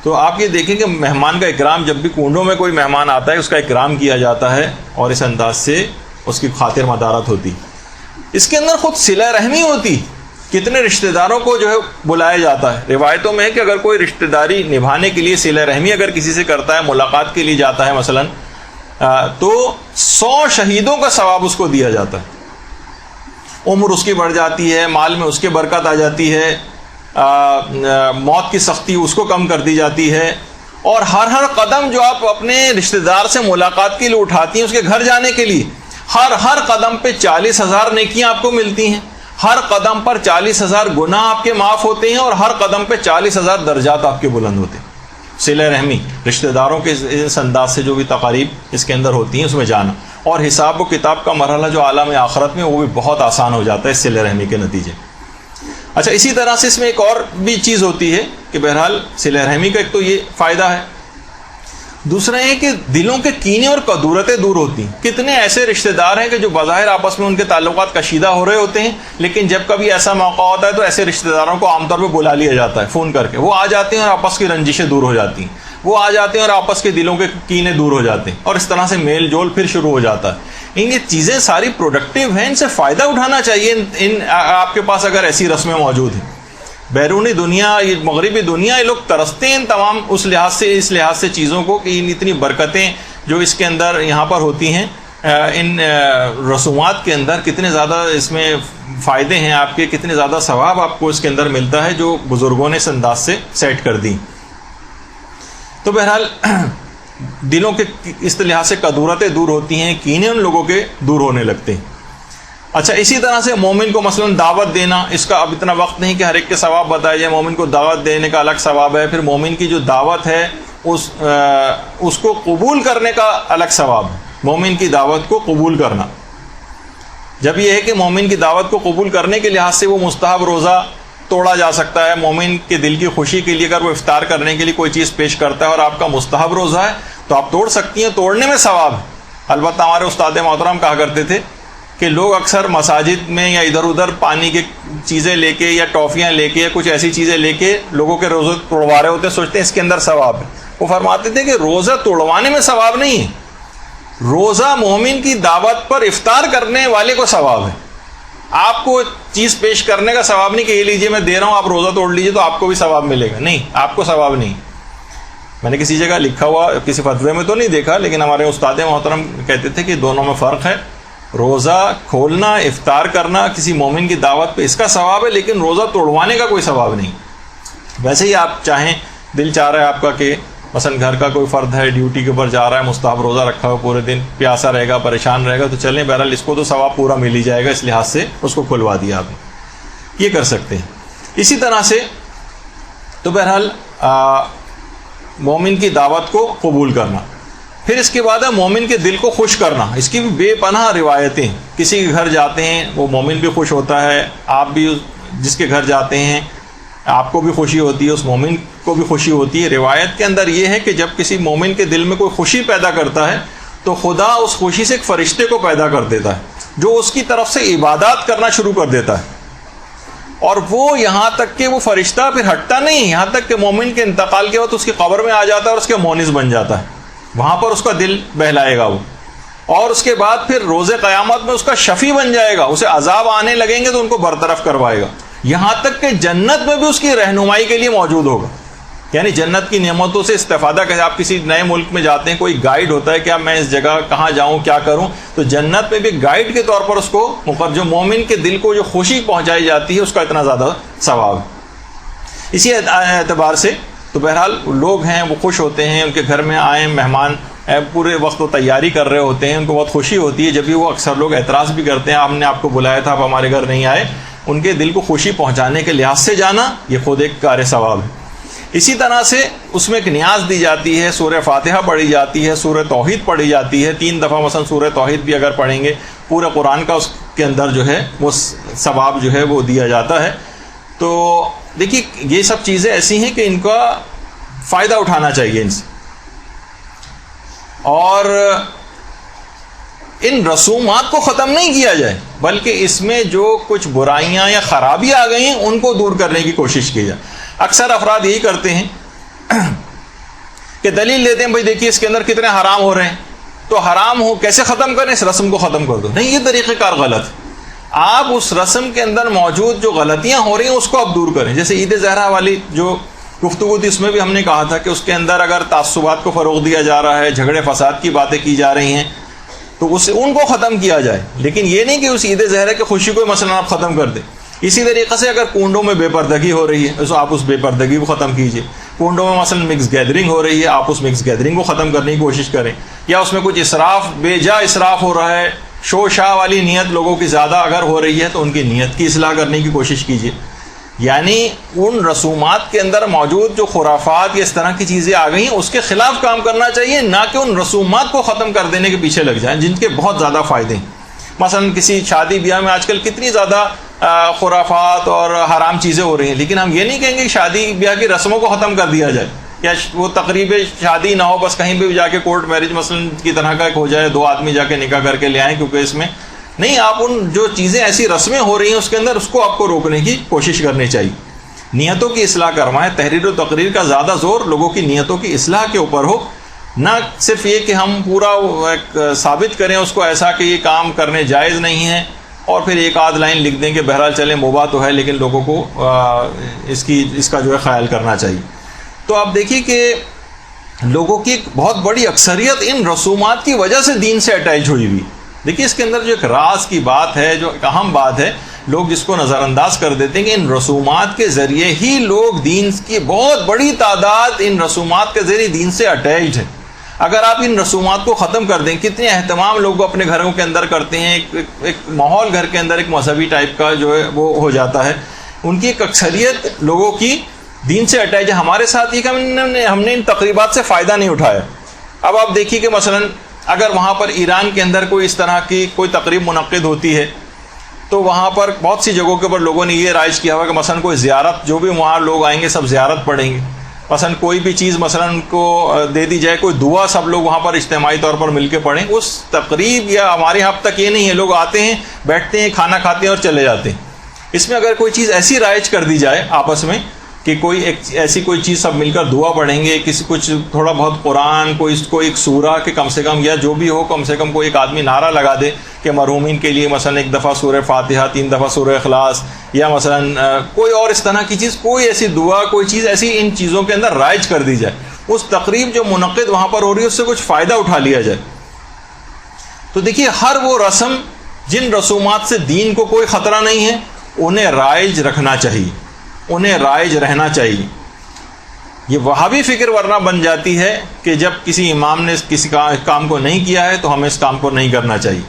Speaker 1: تو آپ یہ دیکھیں کہ مہمان کا اکرام، جب بھی کنڈوں میں کوئی مہمان آتا ہے اس کا اکرام کیا جاتا ہے اور اس انداز سے اس کی خاطر مدارت ہوتی. اس کے اندر خود صلہ رحمی ہوتی، کتنے رشتہ داروں کو جو ہے بلایا جاتا ہے. روایتوں میں ہے کہ اگر کوئی رشتہ داری نبھانے کے لیے صلہ رحمی اگر کسی سے کرتا ہے، ملاقات کے لیے جاتا ہے مثلا، تو 100 شہیدوں کا ثواب اس کو دیا جاتا ہے. عمر اس کی بڑھ جاتی ہے، مال میں اس کے برکت آ جاتی ہے، موت کی سختی اس کو کم کر دی جاتی ہے. اور ہر قدم جو آپ اپنے رشتہ دار سے ملاقات کے لیے اٹھاتی ہیں اس کے گھر جانے کے لیے، ہر قدم پہ 40,000 نیکیاں آپ کو ملتی ہیں. ہر قدم پر 40,000 گناہ آپ کے معاف ہوتے ہیں اور ہر قدم پہ 40,000 درجات آپ کے بلند ہوتے ہیں. صلہ رحمی، رشتہ داروں کے اس انداز سے جو بھی تقاریب اس کے اندر ہوتی ہیں اس میں جانا، اور حساب و کتاب کا مرحلہ جو عالم آخرت میں وہ بھی بہت آسان ہو جاتا ہے اس صلہ رحمی کے نتیجے. اچھا، اسی طرح سے اس میں ایک اور بھی چیز ہوتی ہے کہ بہرحال صلہ رحمی کا ایک تو یہ فائدہ ہے، دوسرا یہ کہ دلوں کے کینے اور کدورتیں دور ہوتی ہیں. کتنے ایسے رشتہ دار ہیں کہ جو بظاہر آپس میں ان کے تعلقات کشیدہ ہو رہے ہوتے ہیں، لیکن جب کبھی ایسا موقع ہوتا ہے تو ایسے رشتہ داروں کو عام طور پہ بلا لیا جاتا ہے فون کر کے. وہ آ جاتے ہیں اور آپس کی رنجشیں دور ہو جاتی ہیں، وہ آ جاتے ہیں اور آپس کے دلوں کے کینے دور ہو جاتے ہیں، اور اس طرح سے میل جول پھر شروع ہو جاتا ہے. یہ چیزیں ساری پروڈکٹیو ہیں، ان سے فائدہ اٹھانا چاہیے. آپ کے پاس اگر ایسی رسمیں موجود ہیں، بیرونی دنیا، مغربی دنیا، یہ لوگ ترستے ہیں تمام اس لحاظ سے چیزوں کو کہ اتنی برکتیں جو اس کے اندر یہاں پر ہوتی ہیں، ان رسومات کے اندر کتنے زیادہ اس میں فائدے ہیں آپ کے، کتنے زیادہ ثواب آپ کو اس کے اندر ملتا ہے جو بزرگوں نے اس انداز سے سیٹ کر دی. تو بہرحال دلوں کے اس لحاظ سے کدورتیں دور ہوتی ہیں، کینے ان لوگوں کے دور ہونے لگتے ہیں۔ اچھا، اسی طرح سے مومن کو مثلا دعوت دینا، اس کا اب اتنا وقت نہیں کہ ہر ایک کے ثواب بتایا جائے۔ مومن کو دعوت دینے کا الگ ثواب ہے، پھر مومن کی جو دعوت ہے اس کو قبول کرنے کا الگ ثواب ہے۔ مومن کی دعوت کو قبول کرنا، جب یہ ہے کہ مومن کی دعوت کو قبول کرنے کے لحاظ سے وہ مستحب روزہ توڑا جا سکتا ہے۔ مومن کے دل کی خوشی کے لیے اگر وہ افطار کرنے کے لیے کوئی چیز پیش کرتا ہے اور آپ کا مستحب روزہ ہے تو آپ توڑ سکتی ہیں، توڑنے میں ثواب ہے۔ البتہ ہمارے استاد محترم کہا کرتے تھے کہ لوگ اکثر مساجد میں یا ادھر ادھر پانی کی چیزیں لے کے یا ٹافیاں لے کے یا کچھ ایسی چیزیں لے کے لوگوں کے روزے توڑوا رہے ہوتے ہیں، سوچتے ہیں اس کے اندر ثواب ہے۔ وہ فرماتے تھے کہ روزہ توڑوانے میں ثواب نہیں ہے، روزہ مومن کی دعوت پر افطار کرنے والے کو ثواب ہے۔ آپ کو چیز پیش کرنے کا ثواب نہیں کہ یہ لیجیے میں دے رہا ہوں آپ روزہ توڑ لیجیے تو آپ کو بھی ثواب ملے گا، نہیں، آپ کو ثواب نہیں۔ میں نے کسی جگہ لکھا ہوا کسی فتوے میں تو نہیں دیکھا، لیکن ہمارے استاد محترم کہتے تھے کہ دونوں میں فرق ہے۔ روزہ کھولنا، افطار کرنا کسی مومن کی دعوت پہ اس کا ثواب ہے، لیکن روزہ توڑوانے کا کوئی ثواب نہیں۔ ویسے ہی آپ چاہیں، دل چاہ رہا ہے آپ کا کہ مثلا گھر کا کوئی فرد ہے ڈیوٹی کے اوپر جا رہا ہے، مستحب روزہ رکھا ہوا پورے دن، پیاسا رہے گا، پریشان رہے گا، تو چلیں بہرحال اس کو تو ثواب پورا مل ہی جائے گا، اس لحاظ سے اس کو کھلوا دیا آپ نے، یہ کر سکتے ہیں۔ اسی طرح سے تو بہرحال مومن کی دعوت کو قبول کرنا۔ پھر اس کے بعد ہے مومن کے دل کو خوش کرنا۔ اس کی بھی بے پناہ روایتیں، کسی کے گھر جاتے ہیں وہ مومن بھی خوش ہوتا ہے، آپ بھی جس کے گھر جاتے ہیں آپ کو بھی خوشی ہوتی ہے، اس مومن کو بھی خوشی ہوتی ہے۔ روایت کے اندر یہ ہے کہ جب کسی مومن کے دل میں کوئی خوشی پیدا کرتا ہے تو خدا اس خوشی سے ایک فرشتے کو پیدا کر دیتا ہے جو اس کی طرف سے عبادات کرنا شروع کر دیتا ہے، اور وہ یہاں تک کہ وہ فرشتہ پھر ہٹتا نہیں، یہاں تک کہ مومن کے انتقال کے وقت اس کی قبر میں آ جاتا ہے اور اس کے مونس بن جاتا ہے، وہاں پر اس کا دل بہلائے گا وہ، اور اس کے بعد پھر روز قیامت میں اس کا شفیع بن جائے گا، اسے عذاب آنے لگیں گے تو ان کو برطرف کروائے گا، یہاں تک کہ جنت میں بھی اس کی رہنمائی کے لیے موجود ہوگا۔ یعنی جنت کی نعمتوں سے استفادہ کریں، آپ کسی نئے ملک میں جاتے ہیں، کوئی گائیڈ ہوتا ہے کہ اب میں اس جگہ کہاں جاؤں کیا کروں، تو جنت میں بھی گائیڈ کے طور پر اس کو جو مومن کے دل کو جو خوشی پہنچائی جاتی ہے اس کا اتنا زیادہ ثواب ہے۔ اسی اعتبار سے تو بہرحال لوگ ہیں وہ خوش ہوتے ہیں، ان کے گھر میں آئیں مہمان، پورے وقت وہ تیاری کر رہے ہوتے ہیں، ان کو بہت خوشی ہوتی ہے، جب بھی وہ اکثر لوگ اعتراض بھی کرتے ہیں ہم نے آپ کو بلایا تھا آپ ہمارے گھر نہیں آئے، ان کے دل کو خوشی پہنچانے کے لحاظ سے جانا یہ خود ایک کار ثواب ہے۔ اسی طرح سے اس میں ایک نیاز دی جاتی ہے، سورہ فاتحہ پڑھی جاتی ہے، سورہ توحید پڑھی جاتی ہے، 3 دفعہ مثلا سورہ توحید بھی اگر پڑھیں گے پورے قرآن کا اس کے اندر جو ہے وہ ثواب جو ہے وہ دیا جاتا ہے۔ تو دیکھیے یہ سب چیزیں ایسی ہیں کہ ان کا فائدہ اٹھانا چاہیے ان سے، اور ان رسومات کو ختم نہیں کیا جائے بلکہ اس میں جو کچھ برائیاں یا خرابیاں آ گئی ہیں ان کو دور کرنے کی کوشش کی جائے۔ اکثر افراد یہی کرتے ہیں کہ دلیل لیتے ہیں بھائی دیکھیے اس کے اندر کتنے حرام ہو رہے ہیں، تو حرام ہو کیسے ختم کریں، اس رسم کو ختم کر دو۔ نہیں، یہ طریقہ کار غلط ہے۔ آپ اس رسم کے اندر موجود جو غلطیاں ہو رہی ہیں اس کو آپ دور کریں۔ جیسے عید زہرا والی جو گفتگو تھی اس میں بھی ہم نے کہا تھا کہ اس کے اندر اگر تعصبات کو فروغ دیا جا رہا ہے، جھگڑے فساد کی باتیں کی جا رہی ہیں تو ان کو ختم کیا جائے، لیکن یہ نہیں کہ اس عید زہرا کی خوشی کو مثلا آپ ختم کر دیں۔ اسی طریقے سے اگر کنڈوں میں بے پردگی ہو رہی ہے تو آپ اس بے پردگی کو ختم کیجیے۔ کنڈوں میں مثلا مکس گیدرنگ ہو رہی ہے، آپ اس مکس گیدرنگ کو ختم کرنے کی کوشش کریں، یا اس میں کچھ اسراف، بے جا اسراف ہو رہا ہے، شو شاہ والی نیت لوگوں کی زیادہ اگر ہو رہی ہے تو ان کی نیت کی اصلاح کرنے کی کوشش کیجیے۔ یعنی ان رسومات کے اندر موجود جو خرافات یا اس طرح کی چیزیں آ گئی ہیں اس کے خلاف کام کرنا چاہیے، نہ کہ ان رسومات کو ختم کر دینے کے پیچھے لگ جائیں جن کے بہت زیادہ فائدے ہیں۔ مثلا کسی شادی بیاہ میں آج کل کتنی زیادہ خرافات اور حرام چیزیں ہو رہی ہیں، لیکن ہم یہ نہیں کہیں گے کہ شادی بیاہ کی رسموں کو ختم کر دیا جائے یا وہ تقریب شادی نہ ہو، بس کہیں بھی جا کے کورٹ میرج مثلا کی طرح کا ایک ہو جائے، 2 آدمی جا کے نکاح کر کے لے آئیں، کیونکہ اس میں نہیں، آپ ان جو چیزیں ایسی رسمیں ہو رہی ہیں اس کے اندر اس کو آپ کو روکنے کی کوشش کرنی چاہیے۔ نیتوں کی اصلاح کروائیں، تحریر و تقریر کا زیادہ زور لوگوں کی نیتوں کی اصلاح کے اوپر ہو، نہ صرف یہ کہ ہم پورا ایک ثابت کریں اس کو ایسا کہ یہ کام کرنے جائز نہیں ہے اور پھر ایک آدھ لائن لکھ دیں کہ بہرحال چلیں مباح تو ہے لیکن لوگوں کو اس کا جو ہے خیال کرنا چاہیے۔ تو آپ دیکھیے کہ لوگوں کی ایک بہت بڑی اکثریت ان رسومات کی وجہ سے دین سے اٹیچ ہوئی ہوئی۔ دیکھیے اس کے اندر جو ایک راز کی بات ہے، جو ایک اہم بات ہے، لوگ جس کو نظر انداز کر دیتے ہیں کہ ان رسومات کے ذریعے ہی لوگ دین کی بہت بڑی تعداد ان رسومات کے ذریعے دین سے اٹیچڈ ہے۔ اگر آپ ان رسومات کو ختم کر دیں، کتنے اہتمام لوگ اپنے گھروں کے اندر کرتے ہیں، ایک ماحول گھر کے اندر ایک مذہبی ٹائپ کا جو ہے وہ ہو جاتا ہے. ان کی ایک اکثریت لوگوں کی دین سے اٹیچ ہے. ہمارے ساتھ یہ کہ ہم نے ان تقریبات سے فائدہ نہیں اٹھایا. اب آپ دیکھیے کہ مثلا اگر وہاں پر ایران کے اندر کوئی اس طرح کی کوئی تقریب منعقد ہوتی ہے تو وہاں پر بہت سی جگہوں کے اوپر لوگوں نے یہ رائج کیا ہوا کہ مثلا کوئی زیارت، جو بھی وہاں لوگ آئیں گے سب زیارت پڑھیں گے، مثلا کوئی بھی چیز مثلا ان کو دے دی جائے، کوئی دعا سب لوگ وہاں پر اجتماعی طور پر مل کے پڑھیں. اس تقریب یا ہمارے یہاں اب تک یہ نہیں ہے، لوگ آتے ہیں بیٹھتے ہیں کھانا کھاتے ہیں اور چلے جاتے ہیں. اس میں اگر کوئی چیز ایسی رائج کر دی جائے آپس میں کہ کوئی ایسی کوئی چیز سب مل کر دعا پڑھیں گے، کسی کچھ تھوڑا بہت قرآن کوئی ایک سورہ کہ کم سے کم یا جو بھی ہو کم سے کم کوئی ایک آدمی نعرہ لگا دے کہ مرحومین کے لیے مثلا ایک دفعہ سورہ فاتحہ، 3 دفعہ سورہ اخلاص، یا مثلا کوئی اور اس طرح کی چیز، کوئی ایسی دعا کوئی چیز ایسی ان چیزوں کے اندر رائج کر دی جائے، اس تقریب جو منعقد وہاں پر ہو رہی ہے اس سے کچھ فائدہ اٹھا لیا جائے. تو دیکھیے ہر وہ رسم جن رسومات سے دین کو کوئی خطرہ نہیں ہے انہیں رائج رکھنا چاہیے، انہیں رائج رہنا چاہیے. یہ وہابی فکر ورنہ بن جاتی ہے کہ جب کسی امام نے کسی کام کو نہیں کیا ہے تو ہمیں اس کام کو نہیں کرنا چاہیے.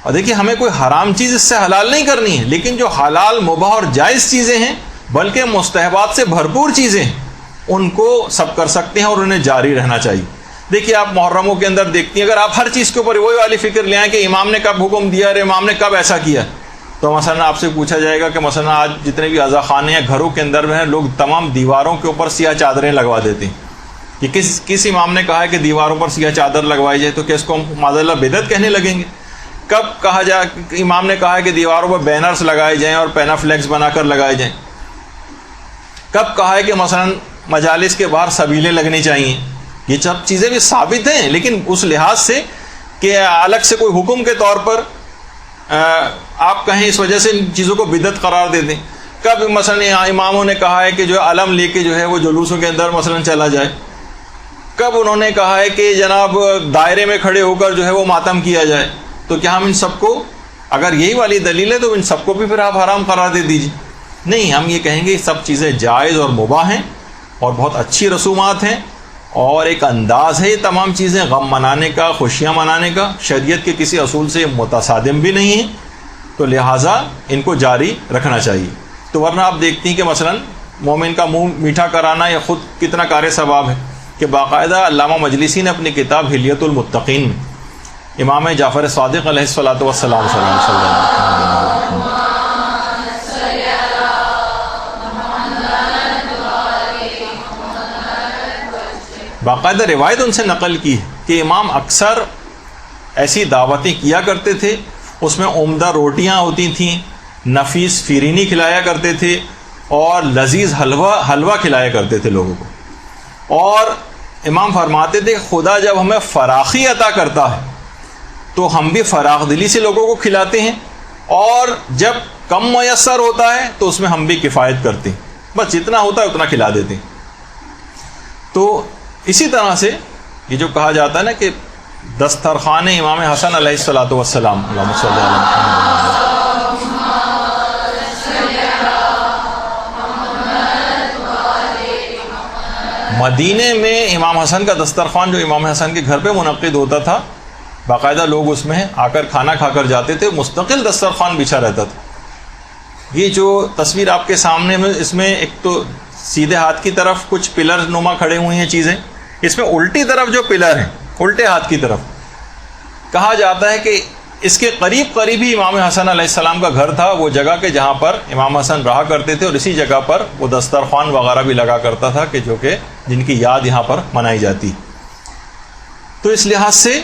Speaker 1: اور دیکھیے ہمیں کوئی حرام چیز اس سے حلال نہیں کرنی ہے، لیکن جو حلال مباح اور جائز چیزیں ہیں بلکہ مستحبات سے بھرپور چیزیں ان کو سب کر سکتے ہیں اور انہیں جاری رہنا چاہیے. دیکھیے آپ محرموں کے اندر دیکھتی ہیں، اگر آپ ہر چیز کے اوپر وہی والی فکر لے آئیں کہ امام نے کب حکم دیا اور امام نے کب ایسا کیا، تو مثلا آپ سے پوچھا جائے گا کہ مثلا آج جتنے بھی عزا خانے یا گھروں کے اندر ہیں لوگ تمام دیواروں کے اوپر سیاہ چادریں لگوا دیتے ہیں. یہ کس امام نے کہا ہے کہ دیواروں پر سیاہ چادر لگوائی جائے؟ تو کیا اس کو معاذ اللہ بدعت کہنے لگیں گے؟ کب کہا جائے امام نے کہا ہے کہ دیواروں پر بینرز لگائے جائیں اور پینا فلیکس بنا کر لگائے جائیں؟ کب کہا ہے کہ مثلا مجالس کے باہر سبیلیں لگنی چاہیے؟ یہ سب چیزیں بھی ثابت ہیں، لیکن اس لحاظ سے کہ الگ سے کوئی حکم کے طور پر آپ کہیں اس وجہ سے ان چیزوں کو بدعت قرار دے دیں. کب مثلا اماموں نے کہا ہے کہ جو علم لے کے جو ہے وہ جلوسوں کے اندر مثلا چلا جائے؟ کب انہوں نے کہا ہے کہ جناب دائرے میں کھڑے ہو کر جو ہے وہ ماتم کیا جائے؟ تو کیا ہم ان سب کو، اگر یہی والی دلیل ہے تو ان سب کو بھی پھر آپ حرام قرار دے دیجیے؟ نہیں، ہم یہ کہیں گے یہ سب چیزیں جائز اور مباح ہیں اور بہت اچھی رسومات ہیں اور ایک انداز ہے یہ تمام چیزیں غم منانے کا، خوشیاں منانے کا، شریعت کے کسی اصول سے متصادم بھی نہیں ہیں، تو لہٰذا ان کو جاری رکھنا چاہیے. تو ورنہ آپ دیکھتی ہیں کہ مثلا مومن کا منہ میٹھا کرانا یہ خود کتنا کار ثواب ہے کہ باقاعدہ علامہ مجلسی نے اپنی کتاب حلیۃ المتقین میں امام جعفر صادق علیہ الصلوۃ والسلام صلی اللہ علیہ وسلم باقاعدہ روایت ان سے نقل کی ہے کہ امام اکثر ایسی دعوتیں کیا کرتے تھے، اس میں عمدہ روٹیاں ہوتی تھیں، نفیس فیرینی کھلایا کرتے تھے اور لذیذ حلوہ کھلایا کرتے تھے لوگوں کو. اور امام فرماتے تھے خدا جب ہمیں فراخی عطا کرتا ہے تو ہم بھی فراخ دلی سے لوگوں کو کھلاتے ہیں، اور جب کم میسر ہوتا ہے تو اس میں ہم بھی کفایت کرتے ہیں، بس جتنا ہوتا ہے اتنا کھلا دیتے ہیں. تو اسی طرح سے یہ جو کہا جاتا ہے نا کہ دسترخوان امام حسن علیہ الصلوۃ والسلام، اللہم صلی علی مدینے میں امام حسن کا دسترخوان جو امام حسن کے گھر پہ منعقد ہوتا تھا، باقاعدہ لوگ اس میں آ کر کھانا کھا کر جاتے تھے، مستقل دسترخوان بچھا رہتا تھا. یہ جو تصویر آپ کے سامنے میں، اس میں ایک تو سیدھے ہاتھ کی طرف کچھ پلر نما کھڑے ہوئے ہیں چیزیں، اس میں الٹی طرف جو پلر ہیں الٹے ہاتھ کی طرف، کہا جاتا ہے کہ اس کے قریب ہی امام حسن علیہ السلام کا گھر تھا، وہ جگہ کہ جہاں پر امام حسن رہا کرتے تھے، اور اسی جگہ پر وہ دسترخوان وغیرہ بھی لگا کرتا تھا کہ جو کہ جن کی یاد یہاں پر منائی جاتی. تو اس لحاظ سے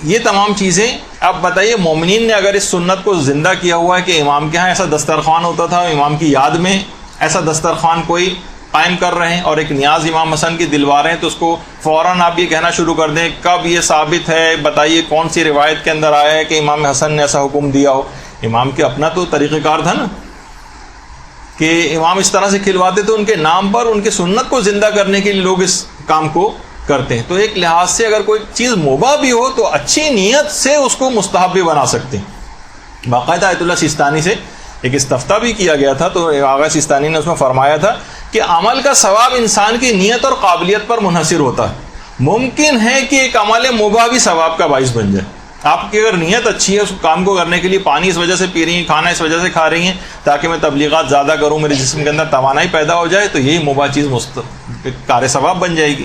Speaker 1: یہ تمام چیزیں، اب بتائیے مومنین نے اگر اس سنت کو زندہ کیا ہوا ہے کہ امام کے ہاں ایسا دسترخوان ہوتا تھا، امام کی یاد میں ایسا دسترخوان کوئی قائم کر رہے ہیں اور ایک نیاز امام حسن کی دلوا رہے ہیں، تو اس کو فوراً آپ یہ کہنا شروع کر دیں کب یہ ثابت ہے، بتائیے کون سی روایت کے اندر آیا ہے کہ امام حسن نے ایسا حکم دیا ہو. امام کے اپنا تو طریقہ کار تھا نا کہ امام اس طرح سے کھلواتے تھے، ان کے نام پر ان کی سنت کو زندہ کرنے کے لیے لوگ اس کام کو کرتے ہیں. تو ایک لحاظ سے اگر کوئی چیز مباح بھی ہو تو اچھی نیت سے اس کو مستحب بھی بنا سکتے ہیں. باقاعدہ آیت اللہ سیستانی سے ایک استفتاء بھی کیا گیا تھا، تو آغا سیستانی نے اس میں فرمایا تھا کہ عمل کا ثواب انسان کی نیت اور قابلیت پر منحصر ہوتا ہے. ممکن ہے کہ ایک عمل مباح بھی ثواب کا باعث بن جائے. آپ کی اگر نیت اچھی ہے اس کام کو کرنے کے لیے، پانی اس وجہ سے پی رہی ہیں، کھانا اس وجہ سے کھا رہی ہیں تاکہ میں تبلیغات زیادہ کروں، میرے جسم کے اندر توانائی پیدا ہو جائے، تو یہی مباح چیز کار ثواب بن جائے گی.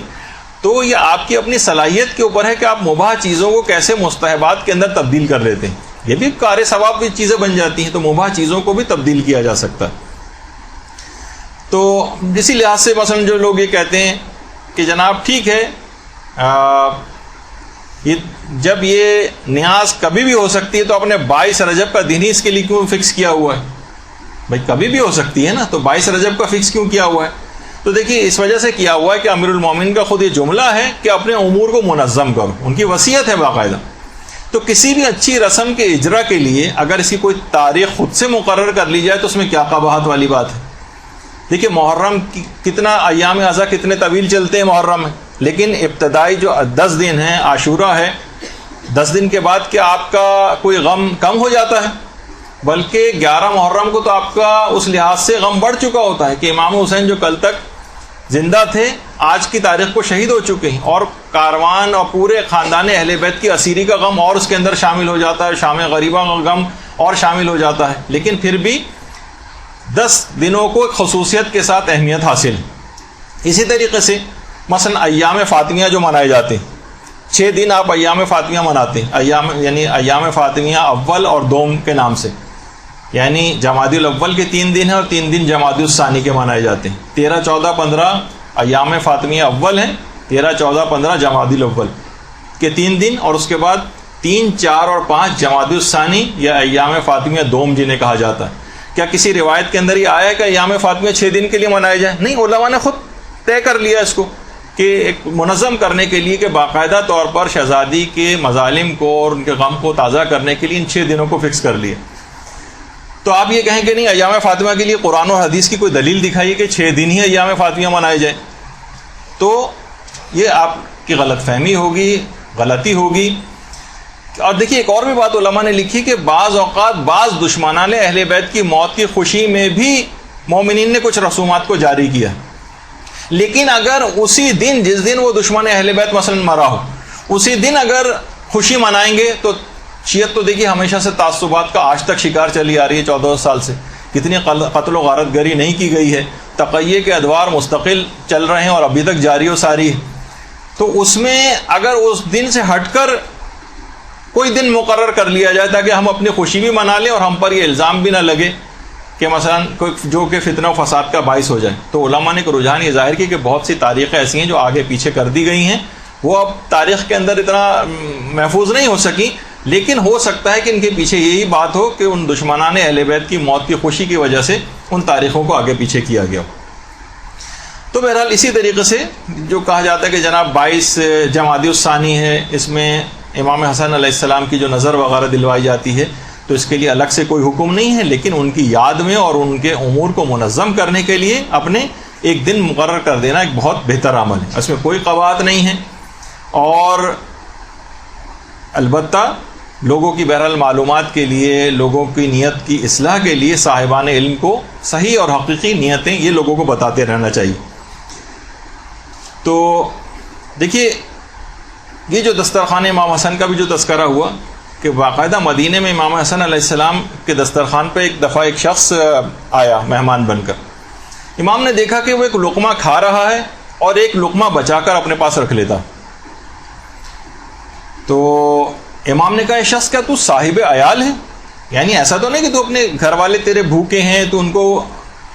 Speaker 1: تو یہ آپ کی اپنی صلاحیت کے اوپر ہے کہ آپ مباح چیزوں کو کیسے مستحبات کے اندر تبدیل کر لیتے ہیں. یہ بھی کار ثواب کی چیزیں بن جاتی ہیں. تو مباح چیزوں کو بھی تبدیل کیا جا سکتا ہے. تو اسی لحاظ سے مثلا جو لوگ یہ کہتے ہیں کہ جناب ٹھیک ہے، جب یہ نیاز کبھی بھی ہو سکتی ہے تو اپنے 22 رجب کا دن ہی اس کے لیے کیوں فکس کیا ہوا ہے؟ بھائی کبھی بھی ہو سکتی ہے نا، تو 22 رجب کا فکس کیوں کیا ہوا ہے؟ تو دیکھیے اس وجہ سے کیا ہوا ہے کہ امیر المومنین کا خود یہ جملہ ہے کہ اپنے امور کو منظم کرو، ان کی وصیت ہے باقاعدہ. تو کسی بھی اچھی رسم کے اجرا کے لیے اگر اس کی کوئی تاریخ خود سے مقرر کر لی جائے تو اس میں کیا قباحت والی بات ہے؟ دیکھیے محرم کتنا ایام اعضاء کتنے طویل چلتے ہیں محرم میں، لیکن ابتدائی جو 10 دن ہیں، عاشورہ ہے، 10 دن کے بعد کیا آپ کا کوئی غم کم ہو جاتا ہے؟ بلکہ 11 محرم کو تو آپ کا اس لحاظ سے غم بڑھ چکا ہوتا ہے کہ امام حسین جو کل تک زندہ تھے آج کی تاریخ کو شہید ہو چکے ہیں، اور کاروان اور پورے خاندان اہل بیت کی اسیری کا غم اور اس کے اندر شامل ہو جاتا ہے، شام غریبہ کا غم اور شامل ہو جاتا ہے. لیکن پھر بھی 10 دنوں کو ایک خصوصیت کے ساتھ اہمیت حاصل ہے. اسی طریقے سے مثلا ایام فاطمیہ جو منائے جاتے ہیں، 6 دن آپ ایام فاطمیہ مناتے ہیں، ایام فاطمیہ اول اور دوم کے نام سے، یعنی جمادی الاول کے 3 دن ہیں اور 3 دن جمادی الثانی کے منائے جاتے ہیں. 13، 14، 15 ایام فاطمیہ اول ہیں، 13، 14، 15 جمادی الاول کے 3 دن، اور اس کے بعد 3، 4 اور 5 جمادی الثانی یا ایام فاطمیہ دوم جنہیں کہا جاتا ہے. کیا کسی روایت کے اندر یہ آیا ہے کہ ایام فاطمیہ 6 دن کے لیے منائے جائیں؟ نہیں، علماء نے خود طے کر لیا اس کو کہ ایک منظم کرنے کے لیے کہ باقاعدہ طور پر شہزادی کے مظالم کو اور ان کے غم کو تازہ کرنے کے لیے ان 6 دنوں کو فکس کر لیے. تو آپ یہ کہیں کہ نہیں، ایام فاطمہ کے لیے قرآن اور حدیث کی کوئی دلیل دکھائیے کہ 6 دن ہی ایام فاطمہ منائے جائیں، تو یہ آپ کی غلط فہمی ہوگی، غلطی ہوگی. اور دیکھیے ایک اور بھی بات علماء نے لکھی کہ بعض اوقات بعض دشمنان اہل بیت کی موت کی خوشی میں بھی مومنین نے کچھ رسومات کو جاری کیا، لیکن اگر اسی دن جس دن وہ دشمن اہل بیت مثلا مرا ہو اسی دن اگر خوشی منائیں گے تو شیعت تو دیکھیے ہمیشہ سے تعصبات کا آج تک شکار چلی آ رہی ہے. 14 سال سے کتنی قتل و غارت گری نہیں کی گئی ہے، تقیہ کے ادوار مستقل چل رہے ہیں اور ابھی تک جاری و ساری ہے. تو اس میں اگر اس دن سے ہٹ کر کوئی دن مقرر کر لیا جائے تاکہ ہم اپنی خوشی بھی منا لیں اور ہم پر یہ الزام بھی نہ لگے کہ مثلا کوئی جو کہ فتنہ و فساد کا باعث ہو جائے. تو علماء نے ایک رجحان یہ ظاہر کی کہ بہت سی تاریخیں ایسی ہیں جو آگے پیچھے کر دی گئی ہیں، وہ اب تاریخ کے اندر اتنا محفوظ نہیں ہو سکی، لیکن ہو سکتا ہے کہ ان کے پیچھے یہی بات ہو کہ ان دشمنان اہل بیت کی موت کی خوشی کی وجہ سے ان تاریخوں کو آگے پیچھے کیا گیا. تو بہرحال اسی طریقے سے جو کہا جاتا ہے کہ جناب 22 جمادی الثانی ہے، اس میں امام حسن علیہ السلام کی جو نظر وغیرہ دلوائی جاتی ہے، تو اس کے لیے الگ سے کوئی حکم نہیں ہے، لیکن ان کی یاد میں اور ان کے امور کو منظم کرنے کے لیے اپنے ایک دن مقرر کر دینا ایک بہت بہتر عمل ہے، اس میں کوئی قباحت نہیں ہے. اور البتہ لوگوں کی بہرحال معلومات کے لیے، لوگوں کی نیت کی اصلاح کے لیے صاحبان علم کو صحیح اور حقیقی نیتیں یہ لوگوں کو بتاتے رہنا چاہیے. تو دیکھیے یہ جو دسترخوان امام حسن کا بھی جو تذکرہ ہوا کہ باقاعدہ مدینے میں امام حسن علیہ السلام کے دسترخوان پہ ایک دفعہ ایک شخص آیا مہمان بن کر. امام نے دیکھا کہ وہ ایک لقمہ کھا رہا ہے اور ایک لقمہ بچا کر اپنے پاس رکھ لیتا. تو امام نے کہا یہ شخص کیا تو صاحب عیال ہے؟ یعنی ایسا تو نہیں کہ تو اپنے گھر والے تیرے بھوکے ہیں تو ان کو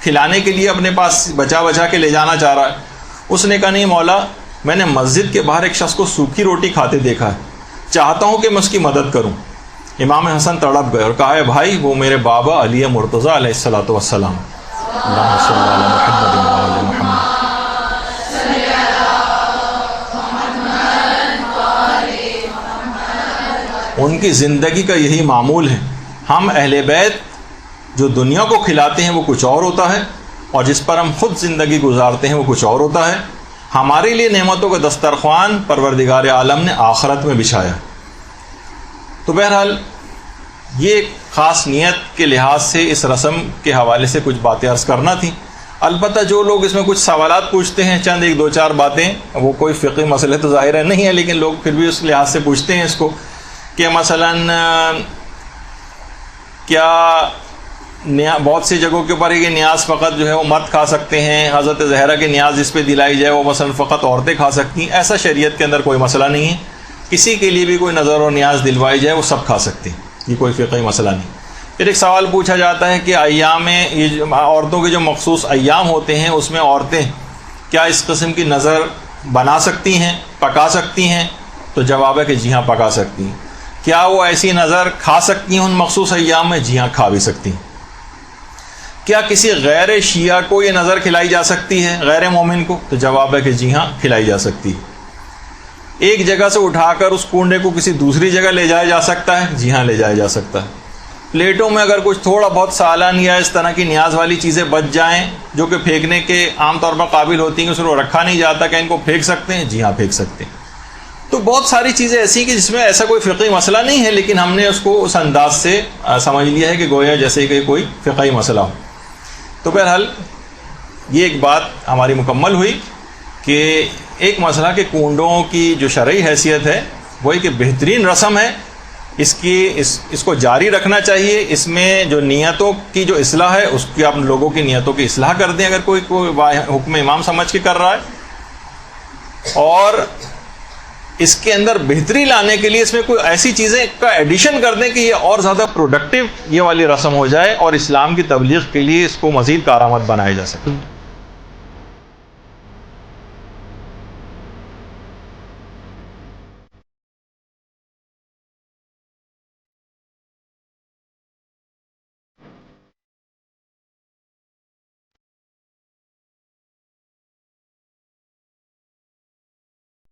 Speaker 1: کھلانے کے لیے اپنے پاس بچا بچا کے لے جانا چاہ رہا ہے. اس نے کہا نہیں مولا، میں نے مسجد کے باہر ایک شخص کو سوکھی روٹی کھاتے دیکھا ہے، چاہتا ہوں کہ میں اس کی مدد کروں. امام حسن تڑپ گئے اور کہا ہے بھائی وہ میرے بابا علی مرتضیٰ علیہ الصلوۃ والسلام. اللہم صلی علی محمد وعلی محمد. ان کی زندگی کا یہی معمول ہے. ہم اہل بیت جو دنیا کو کھلاتے ہیں وہ کچھ اور ہوتا ہے، اور جس پر ہم خود زندگی گزارتے ہیں وہ کچھ اور ہوتا ہے. ہمارے لیے نعمتوں کا دسترخوان پروردگار عالم نے آخرت میں بچھایا. تو بہرحال یہ خاص نیت کے لحاظ سے اس رسم کے حوالے سے کچھ باتیں عرض کرنا تھی. البتہ جو لوگ اس میں کچھ سوالات پوچھتے ہیں، چند ایک دو چار باتیں، وہ کوئی فقہی مسئلے تو ظاہر ہے نہیں ہے، لیکن لوگ پھر بھی اس لحاظ سے پوچھتے ہیں اس کو کہ مثلاً کیا بہت سی جگہوں کے اوپر ہے کہ نیاز فقط جو ہے وہ مرد کھا سکتے ہیں، حضرت زہرا کی نیاز جس پہ دلائی جائے وہ مثلاً فقط عورتیں کھا سکتی ہیں. ایسا شریعت کے اندر کوئی مسئلہ نہیں ہے، کسی کے لیے بھی کوئی نظر و نیاز دلوائی جائے وہ سب کھا سکتے ہیں، یہ کوئی فقہی مسئلہ نہیں. پھر ایک سوال پوچھا جاتا ہے کہ ایام یہ عورتوں کے جو مخصوص ایام ہوتے ہیں اس میں عورتیں کیا اس قسم کی نظر بنا سکتی ہیں، پکا سکتی ہیں؟ تو جواب ہے کہ جی ہاں پکا سکتی ہیں. کیا وہ ایسی نظر کھا سکتی ہیں ان مخصوص ایام میں؟ جی ہاں کھا بھی سکتی ہیں. کیا کسی غیر شیعہ کو یہ نظر کھلائی جا سکتی ہے، غیر مومن کو؟ تو جواب ہے کہ جی ہاں کھلائی جا سکتی ہے. ایک جگہ سے اٹھا کر اس کنڈے کو کسی دوسری جگہ لے جایا جا سکتا ہے؟ جی ہاں لے جایا جا سکتا ہے. پلیٹوں میں اگر کچھ تھوڑا بہت سالن یا اس طرح کی نیاز والی چیزیں بچ جائیں جو کہ پھینکنے کے عام طور پر قابل ہوتی ہیں، اس کو رکھا نہیں جاتا، کہ ان کو پھینک سکتے ہیں؟ جی ہاں پھینک سکتے ہیں. تو بہت ساری چیزیں ایسی کہ جس میں ایسا کوئی فقہی مسئلہ نہیں ہے، لیکن ہم نے اس کو اس انداز سے سمجھ لیا ہے کہ گویا جیسے کہ کوئی فقہی مسئلہ ہو. تو بہرحال یہ ایک بات ہماری مکمل ہوئی کہ ایک مسئلہ کہ کنڈوں کی جو شرعی حیثیت ہے وہ ایک بہترین رسم ہے، اس کو جاری رکھنا چاہیے. اس میں جو نیتوں کی جو اصلاح ہے اس کی آپ لوگوں کی نیتوں کی اصلاح کر دیں اگر کوئی حکم امام سمجھ کے کر رہا ہے، اور اس کے اندر بہتری لانے کے لیے اس میں کوئی ایسی چیزیں کا ایڈیشن کر دیں کہ یہ اور زیادہ پروڈکٹیو یہ والی رسم ہو جائے اور اسلام کی تبلیغ کے لیے اس کو مزید کارآمد بنایا جا سکے.